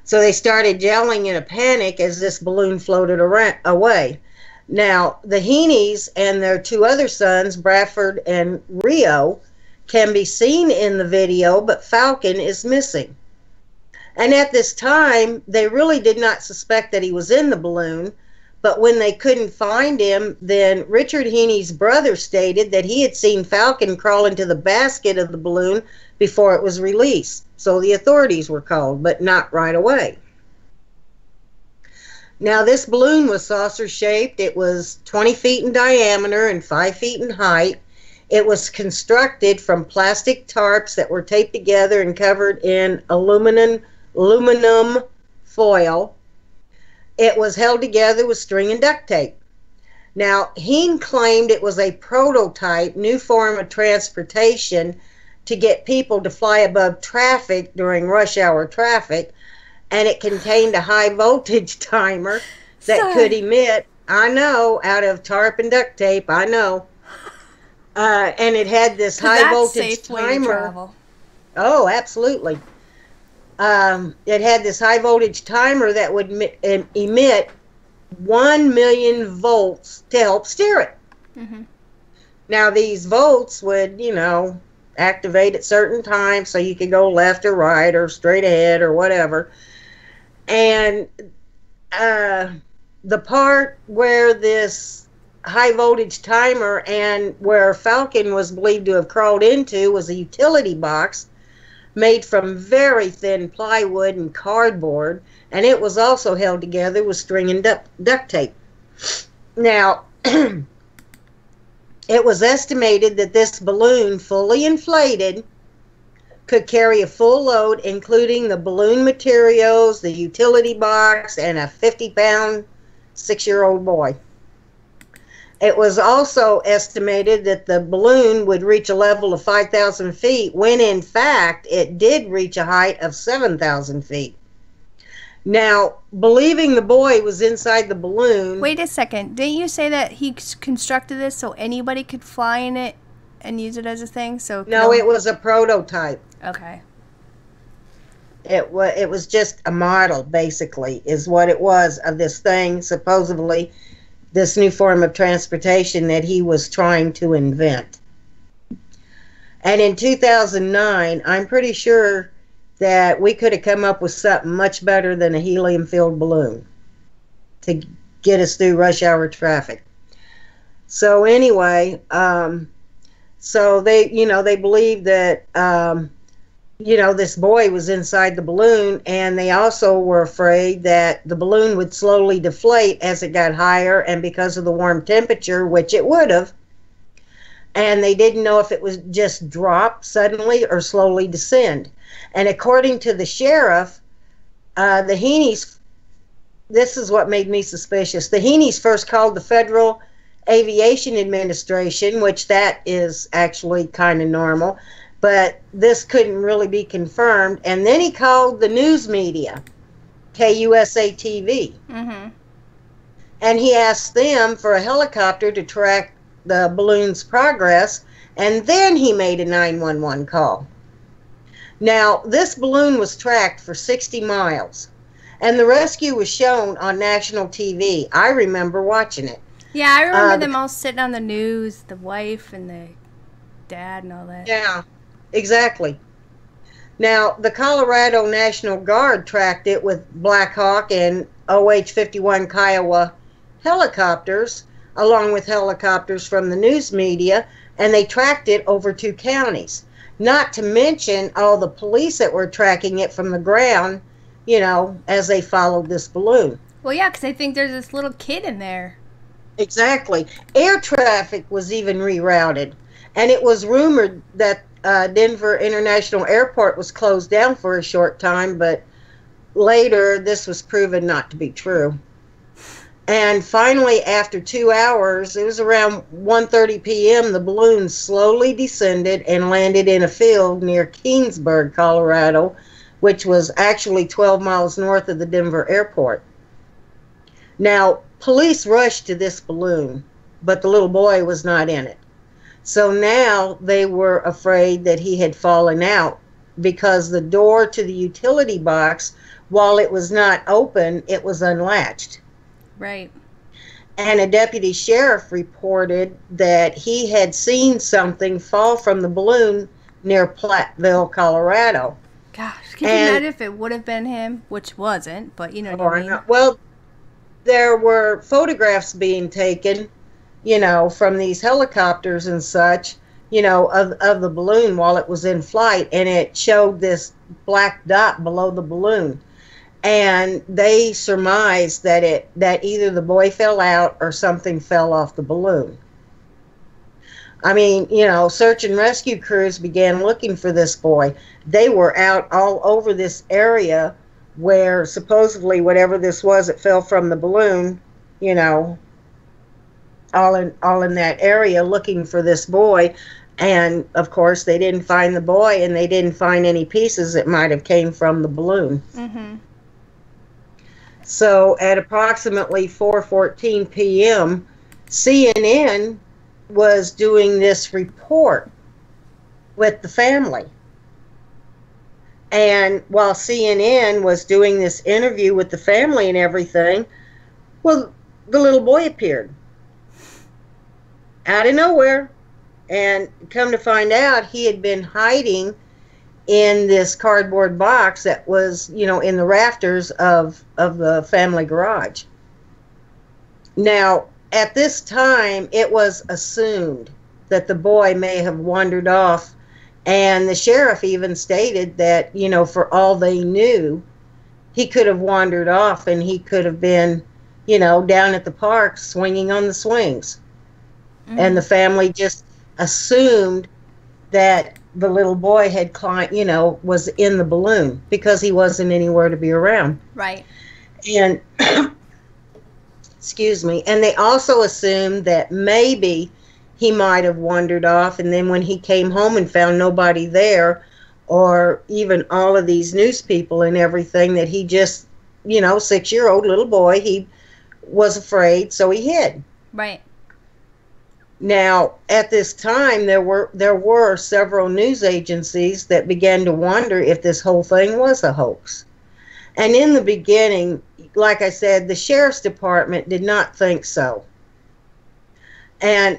So they started yelling in a panic as this balloon floated away. Now, the Heenes and their two other sons, Bradford and Rio, can be seen in the video, but Falcon is missing. And at this time, they really did not suspect that he was in the balloon. But when they couldn't find him, then Richard Heene's brother stated that he had seen Falcon crawl into the basket of the balloon before it was released. So the authorities were called, but not right away. Now, this balloon was saucer-shaped. It was 20 feet in diameter and 5 feet in height. It was constructed from plastic tarps that were taped together and covered in aluminum foil. It was held together with string and duct tape. Now, Heene claimed it was a prototype, new form of transportation, to get people to fly above traffic during rush hour traffic, and it contained a high voltage timer that could emit, I know, out of tarp and duct tape, I know. And it had this high voltage timer. Oh, absolutely. It had this high voltage timer that would emit 1 million volts to help steer it. Mm-hmm. Now, these volts would, activate at certain times so you could go left or right or straight ahead or whatever. And the part where this high voltage timer and where Falcon was believed to have crawled into was a utility box made from very thin plywood and cardboard, and it was also held together with string and duct tape. Now, it was estimated that this balloon, fully inflated, could carry a full load, including the balloon materials, the utility box, and a 50-pound 6-year-old boy. It was also estimated that the balloon would reach a level of 5,000 feet, when in fact it did reach a height of 7,000 feet. Now, believing the boy was inside the balloon... Wait a second. Didn't you say that he constructed this so anybody could fly in it and use it as a thing? No, it was a prototype. Okay. It was just a model, basically, is what it was of this thing, supposedly this new form of transportation that he was trying to invent. And in 2009, I'm pretty sure that we could have come up with something much better than a helium-filled balloon to get us through rush hour traffic. So anyway, so they believed that, this boy was inside the balloon, and they also were afraid that the balloon would slowly deflate as it got higher, and because of the warm temperature, which it would have, and they didn't know if it would just drop suddenly or slowly descend. And according to the sheriff, the Heenes, this is what made me suspicious, the Heenes first called the Federal Aviation Administration, which that is actually kind of normal, but this couldn't really be confirmed. And then he called the news media, KUSA-TV, mm-hmm. and he asked them for a helicopter to track the balloon's progress, and then he made a 911 call. Now, this balloon was tracked for 60 miles, and the rescue was shown on national TV. I remember watching it. Yeah, I remember them all sitting on the news, the wife and the dad and all that. Yeah, exactly. Now, the Colorado National Guard tracked it with Black Hawk and OH-51 Kiowa helicopters, along with helicopters from the news media, and they tracked it over 2 counties. Not to mention all the police that were tracking it from the ground, as they followed this balloon. Well, yeah, because I think there's this little kid in there. Exactly. Air traffic was even rerouted, and it was rumored that Denver International Airport was closed down for a short time, but later this was proven not to be true. And finally, after 2 hours, it was around 1:30 p.m., the balloon slowly descended and landed in a field near Keensburg, Colorado, which was actually 12 miles north of the Denver airport. Now, police rushed to this balloon, but the little boy was not in it. So now they were afraid that he had fallen out, because the door to the utility box, while it was not open, it was unlatched. Right. And a deputy sheriff reported that he had seen something fall from the balloon near Platteville, Colorado. Gosh, can you imagine if it would have been him, which wasn't, but you know what I mean? Well, there were photographs being taken, from these helicopters and such, of the balloon while it was in flight, and it showed this black dot below the balloon. And they surmised that either the boy fell out or something fell off the balloon. I mean, search and rescue crews began looking for this boy. They were out all over this area where supposedly whatever this was, it fell from the balloon, all in that area looking for this boy. And of course, they didn't find the boy, and they didn't find any pieces that might have came from the balloon. Mm-hmm. So at approximately 4:14 p.m., CNN was doing this report with the family. And while CNN was doing this interview with the family and everything, well, the little boy appeared out of nowhere. And come to find out, he had been hiding in this cardboard box that was, in the rafters of the family garage. Now, at this time, it was assumed that the boy may have wandered off, and the sheriff even stated that, for all they knew, he could have wandered off and he could have been, down at the park swinging on the swings. Mm-hmm. And the family just assumed that the little boy had climbed, was in the balloon because he wasn't anywhere to be around. Right. And, excuse me, and they also assumed that maybe he might have wandered off, and then when he came home and found nobody there, or even all of these news people and everything, that he just, 6-year-old little boy, he was afraid, so he hid. Right. Now, at this time, there were several news agencies that began to wonder if this whole thing was a hoax. And in the beginning, like I said, the sheriff's department did not think so. And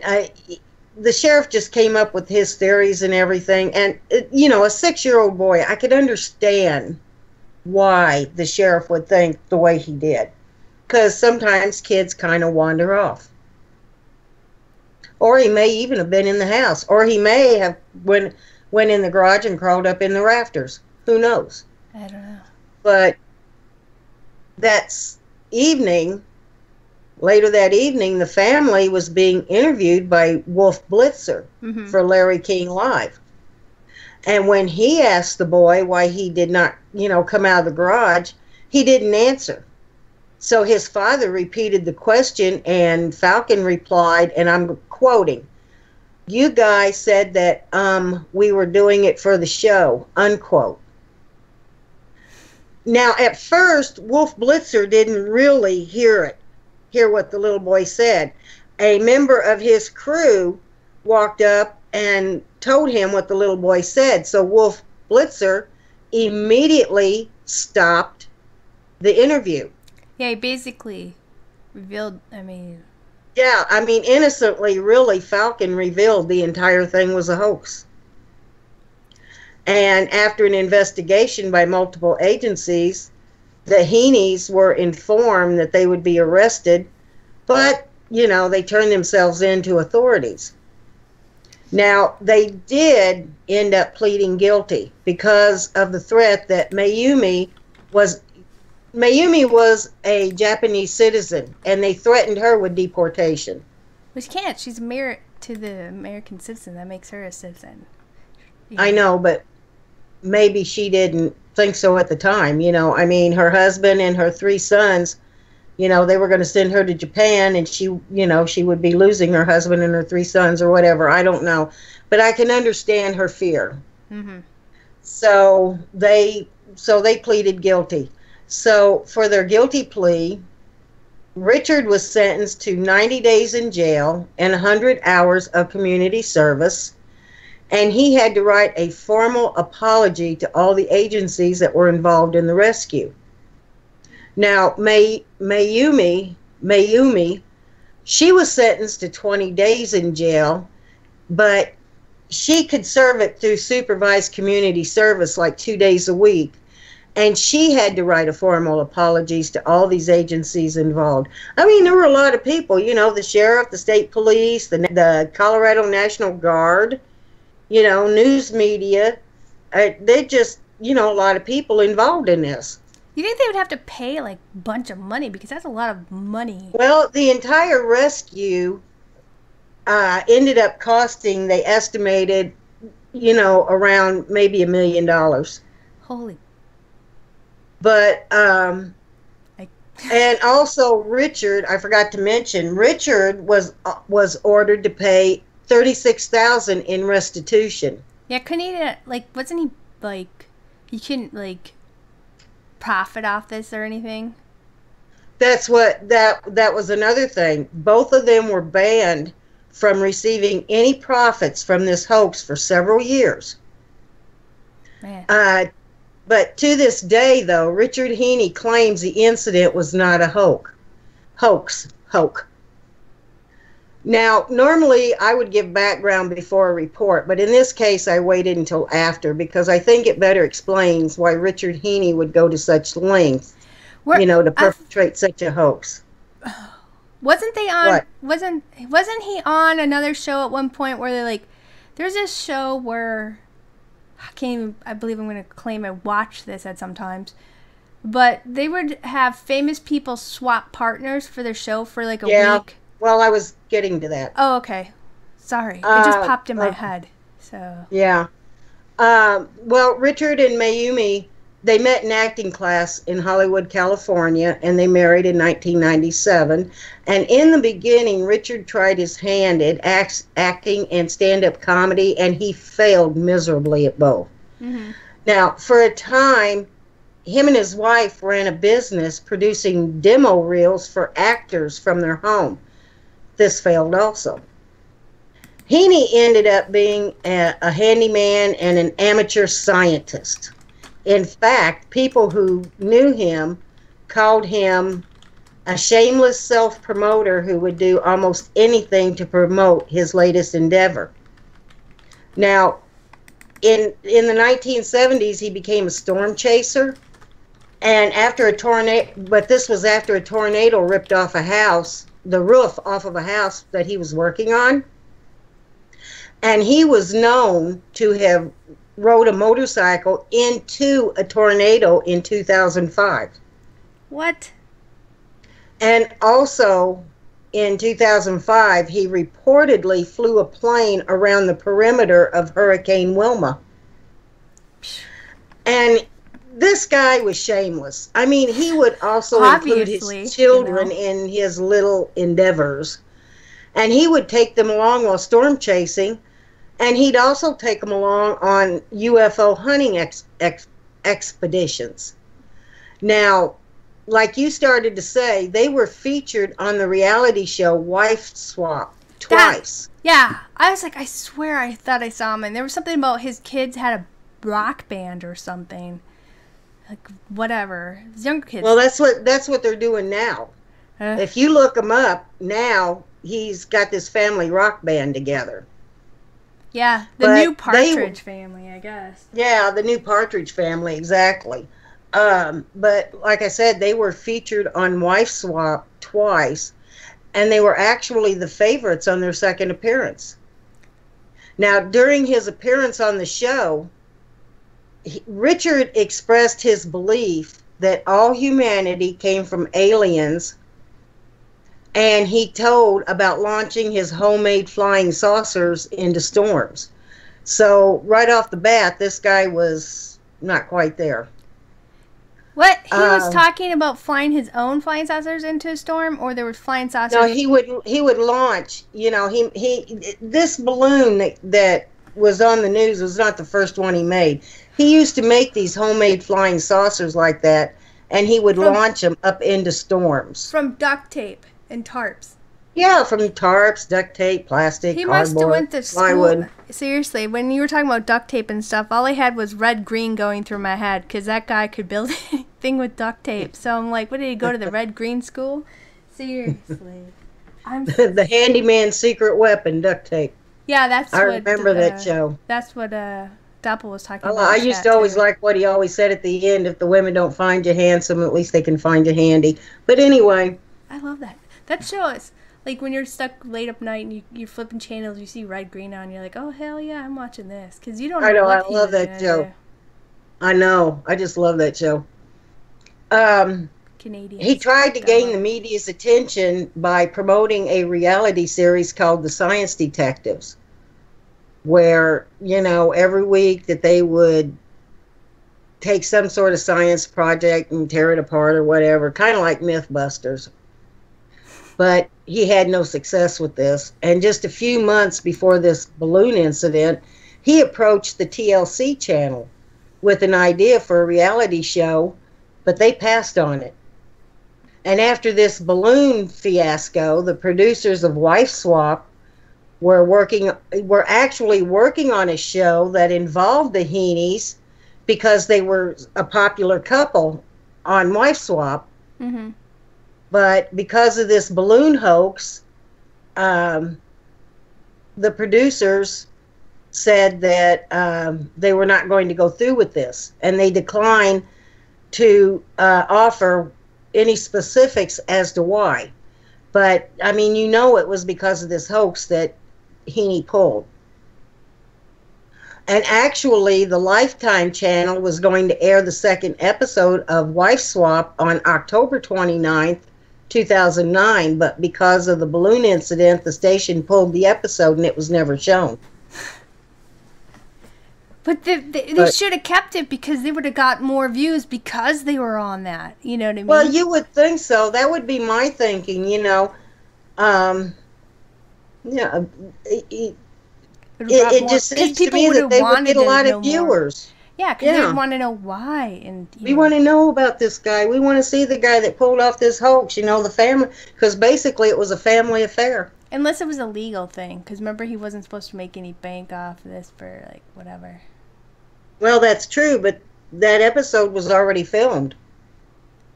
the sheriff just came up with his theories and everything. And, a 6-year-old boy, I could understand why the sheriff would think the way he did. Because sometimes kids kind of wander off. Or he may even have been in the house. Or he may have went in the garage and crawled up in the rafters. Who knows? I don't know. But later that evening, the family was being interviewed by Wolf Blitzer mm-hmm. for Larry King Live. And when he asked the boy why he did not, come out of the garage, he didn't answer. So his father repeated the question, and Falcon replied, and I'm quoting, "You guys said that we were doing it for the show," unquote. Now, at first, Wolf Blitzer didn't really hear what the little boy said. A member of his crew walked up and told him what the little boy said. So Wolf Blitzer immediately stopped the interview. Yeah, he basically revealed, Yeah, innocently, really, Falcon revealed the entire thing was a hoax. And after an investigation by multiple agencies, the Heenes were informed that they would be arrested, but, they turned themselves in to authorities. Now, they did end up pleading guilty because of the threat that Mayumi was a Japanese citizen, and they threatened her with deportation. Well, she can't. She's married to the American citizen. That makes her a citizen. Yeah. I know, but maybe she didn't think so at the time. Her husband and her 3 sons, they were going to send her to Japan, and she would be losing her husband and her 3 sons or whatever. I don't know. But I can understand her fear. Mm-hmm. So they pleaded guilty. So for their guilty plea, Richard was sentenced to 90 days in jail and 100 hours of community service, and he had to write a formal apology to all the agencies that were involved in the rescue. Now, Mayumi, she was sentenced to 20 days in jail, but she could serve it through supervised community service like 2 days a week. And she had to write a formal apologies to all these agencies involved. There were a lot of people, the sheriff, the state police, the Colorado National Guard, news media. They just, a lot of people involved in this. You think they would have to pay, a bunch of money? Because that's a lot of money. Well, the entire rescue ended up costing, they estimated, around maybe $1 million. Holy. But, and also Richard, I forgot to mention, Richard was ordered to pay $36,000 in restitution. Yeah, couldn't he, like, wasn't he, like, he couldn't, like, profit off this or anything? That's what, that was another thing. Both of them were banned from receiving any profits from this hoax for several years. Man. But to this day, though, Richard Heene claims the incident was not a hoax. Now, normally I would give background before a report, but in this case I waited until after because I think it better explains why Richard Heene would go to such lengths, to perpetrate such a hoax. Wasn't they on? What? Wasn't he on another show at one point where they're like, there's this show where I believe I'm going to claim I watched this at sometimes, but they would have famous people swap partners for their show for like a week. Well, I was getting to that. Oh, okay. Sorry. It just popped in my head. So. Yeah. Well, Richard and Mayumi, they met in acting class in Hollywood, California, and they married in 1997. And in the beginning, Richard tried his hand at acting and stand-up comedy, and he failed miserably at both. Mm-hmm. Now, for a time, him and his wife ran a business producing demo reels for actors from their home. This failed also. Heene ended up being a handyman and an amateur scientist. In fact, people who knew him called him a shameless self-promoter who would do almost anything to promote his latest endeavor. Now, in the 1970s, he became a storm chaser. And after a tornado, but this was after a tornado ripped off a house, the roof off of a house that he was working on. And he was known to have rode a motorcycle into a tornado in 2005. What? And also in 2005, he reportedly flew a plane around the perimeter of Hurricane Wilma. And this guy was shameless. I mean, he would also include his children in his little endeavors. And he would take them along while storm chasing. And he'd also take them along on UFO hunting expeditions. Now, like you started to say, they were featured on the reality show Wife Swap twice. Yeah. I was like, I swear I thought I saw him. And there was something about his kids had a rock band or something. Like, whatever. His younger kids. Well, that's what they're doing now. If you look him up now, he's got this family rock band together. Yeah, the new Partridge family, I guess. Yeah, the new Partridge family, exactly. But like I said, they were featured on Wife Swap twice, and they were actually the favorites on their second appearance. Now, during his appearance on the show, Richard expressed his belief that all humanity came from aliens, and he told about launching his homemade flying saucers into storms. So right off the bat, this guy was not quite there. What? He was talking about flying his own flying saucers into a storm, or there was flying saucers? No, he would launch. This balloon that was on the news was not the first one he made. He used to make these homemade flying saucers like that, and he would launch them up into storms. From duct tape and tarps. Yeah, from tarps, duct tape, plastic, he cardboard, must have went to school. plywood. Seriously, when you were talking about duct tape and stuff, all I had was red green going through my head because that guy could build anything with duct tape. So I'm like, what, did he go to the red green school? Seriously. The handyman's secret weapon, duct tape. Yeah, that's I remember that show. That's what Doppel was talking about. I used to always like what he always said at the end, if the women don't find you handsome, at least they can find you handy. But anyway. I love that. That show is, like, when you're stuck late up night and you're flipping channels, you see red green on, you're like, oh, hell yeah, I'm watching this. Because you don't know. I love that show. I know. I just love that show. Canadian. He tried to gain the media's attention by promoting a reality series called The Science Detectives, where, every week that they would take some sort of science project and tear it apart or whatever, kind of like Mythbusters. but he had no success with this. And just a few months before this balloon incident, he approached the TLC channel with an idea for a reality show, but they passed on it. And after this balloon fiasco, the producers of Wife Swap were actually working on a show that involved the Heenes because they were a popular couple on Wife Swap. Mm-hmm. But because of this balloon hoax, the producers said that they were not going to go through with this, and they declined to offer any specifics as to why. But, I mean, you know it was because of this hoax that Heene pulled. And actually, the Lifetime channel was going to air the second episode of Wife Swap on October 29th, 2009, but because of the balloon incident, the station pulled the episode and it was never shown. But they should have kept it because they would have got more views because they were on that. You know what I mean? Well, you would think so. That would be my thinking, you know. Yeah, it just seems to me that they would get a lot of viewers. Yeah, because they would want to know why. And we want to know about this guy. We want to see the guy that pulled off this hoax, you know, the family. Because basically it was a family affair. Unless it was a legal thing. Because remember, he wasn't supposed to make any bank off of this for, like, whatever. Well, that's true, but that episode was already filmed.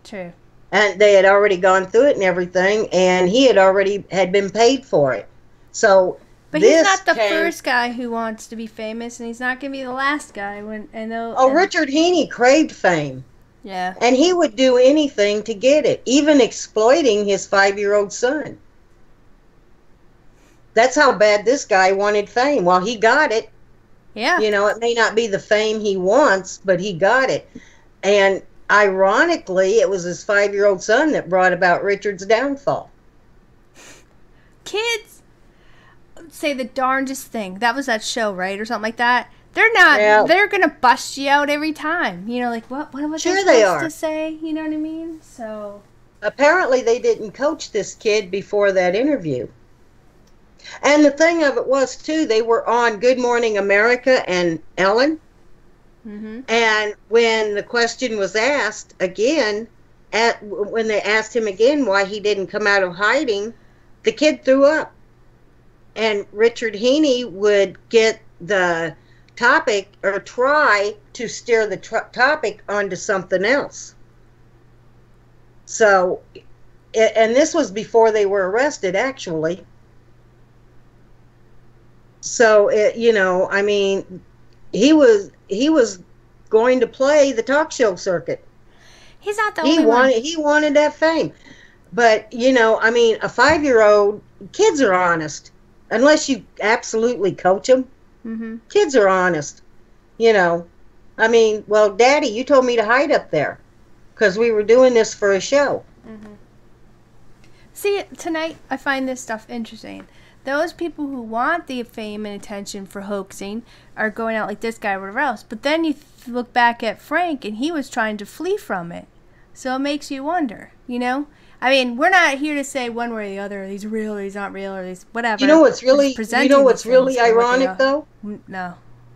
True. And they had already gone through it and everything, and he had been paid for it. So, but he's not the first guy who wants to be famous, and he's not going to be the last guy. Richard Heene craved fame. Yeah. And he would do anything to get it, even exploiting his 5-year-old son. That's how bad this guy wanted fame. Well, he got it. Yeah. You know, it may not be the fame he wants, but he got it. And ironically, it was his 5-year-old son that brought about Richard's downfall. Kids say the darndest thing. That was that show, right? Or something like that. They're not, they're going to bust you out every time. You know, like, what was I supposed to say? You know what I mean? So. Apparently, they didn't coach this kid before that interview. And the thing of it was, too, they were on Good Morning America and Ellen. Mm-hmm. And when the question was asked again, when they asked him again why he didn't come out of hiding, the kid threw up. And Richard Heene would get the topic or try to steer the topic onto something else. So, and this was before they were arrested, actually. So, you know, I mean, he was going to play the talk show circuit. He's not the only one. He wanted that fame. But, you know, I mean, a 5-year-old, kids are honest. Unless you absolutely coach them. Mm-hmm. Kids are honest. You know, I mean, well, Daddy, you told me to hide up there because we were doing this for a show. Mm-hmm. See, tonight I find this stuff interesting. Those people who want the fame and attention for hoaxing are going out like this guy or whatever else. But then you look back at Frank, and he was trying to flee from it. So it makes you wonder, you know? I mean, we're not here to say one way or the other, he's real or he's not real or he's whatever. You know what's really ironic, though? No.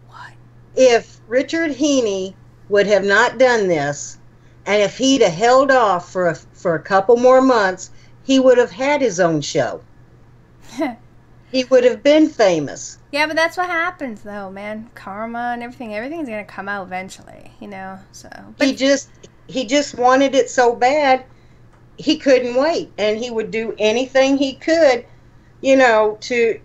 What? If Richard Heene would have not done this, and if he'd have held off for a couple more months, he would have had his own show. He would have been famous. Yeah, but that's what happens, though, man. Karma and everything. Everything's going to come out eventually, you know? So. But he just wanted it so bad, he couldn't wait. And he would do anything he could, you know, to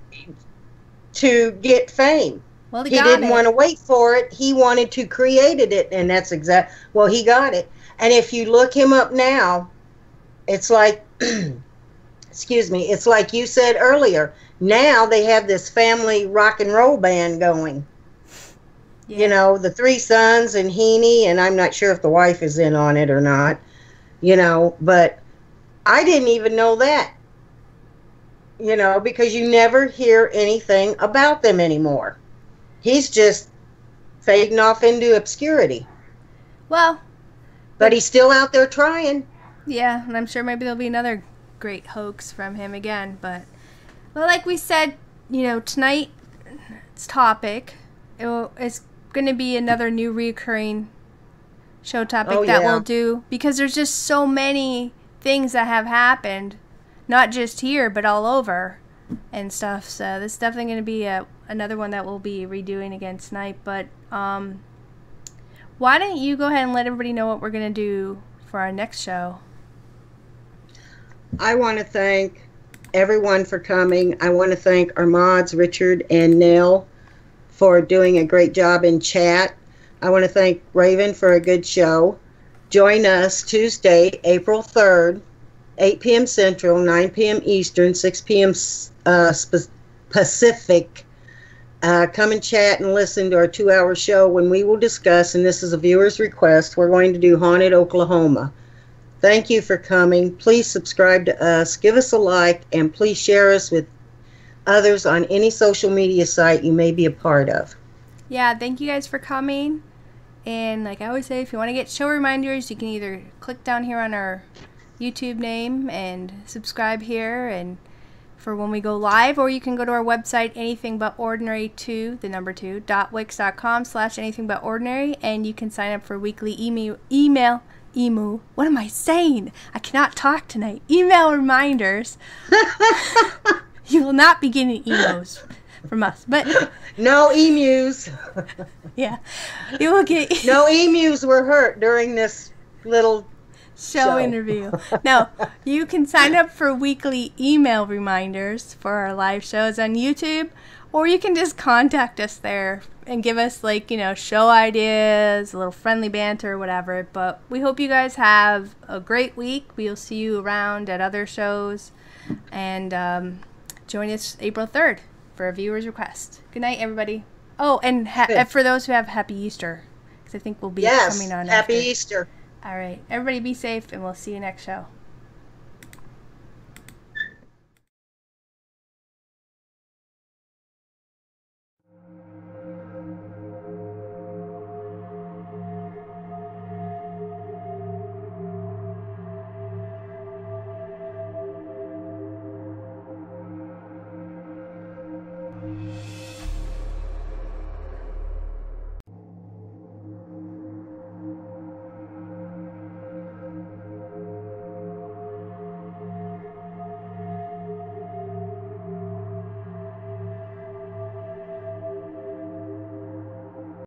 get fame. Well, he didn't want to wait for it. He wanted to create it, and that's well, he got it. And if you look him up now, it's like, excuse me, it's like you said earlier. Now they have this family rock and roll band going. Yeah. You know, the 3 sons and Heene, and I'm not sure if the wife is in on it or not, you know, but I didn't even know that, you know, because you never hear anything about them anymore. He's just fading off into obscurity. Well. But he's still out there trying. Yeah, and I'm sure maybe there'll be another great hoax from him again. But, well, like we said, you know, tonight's topic, it's going to be another new recurring show topic that we'll do, because there's just so many things that have happened, not just here, but all over and stuff. So this is definitely going to be another one that we'll be redoing again tonight. But why don't you go ahead and let everybody know what we're going to do for our next show? I want to thank everyone for coming. I want to thank our mods, Richard and Nell, for doing a great job in chat. I want to thank Raven for a good show. Join us Tuesday, April 3rd, 8 p.m. Central, 9 p.m. Eastern, 6 p.m. Pacific. Come and chat and listen to our 2-hour show when we will discuss, and this is a viewer's request, we're going to do Haunted Oklahoma. Thank you for coming. Please subscribe to us, give us a like, and please share us with others on any social media site you may be a part of. Yeah, thank you guys for coming. And like I always say, if you want to get show reminders, you can either click down here on our YouTube name and subscribe here and for when we go live, or you can go to our website, anythingbutordinary2.wix.com/anythingbutordinary, and you can sign up for weekly what am I saying? I cannot talk tonight. Email reminders. You will not be getting emos from us, but no emus. Yeah, you will get no emus were hurt during this little show interview. No, you can sign up for weekly email reminders for our live shows on YouTube, or you can just contact us there and give us, like, you know, show ideas, a little friendly banter or whatever. But we hope you guys have a great week. We'll see you around at other shows, and join us April 3rd for a viewer's request. Good night, everybody. Oh, and for those who have Happy Easter, because I think we'll be coming on Happy after. Easter. All right. Everybody be safe, and we'll see you next show.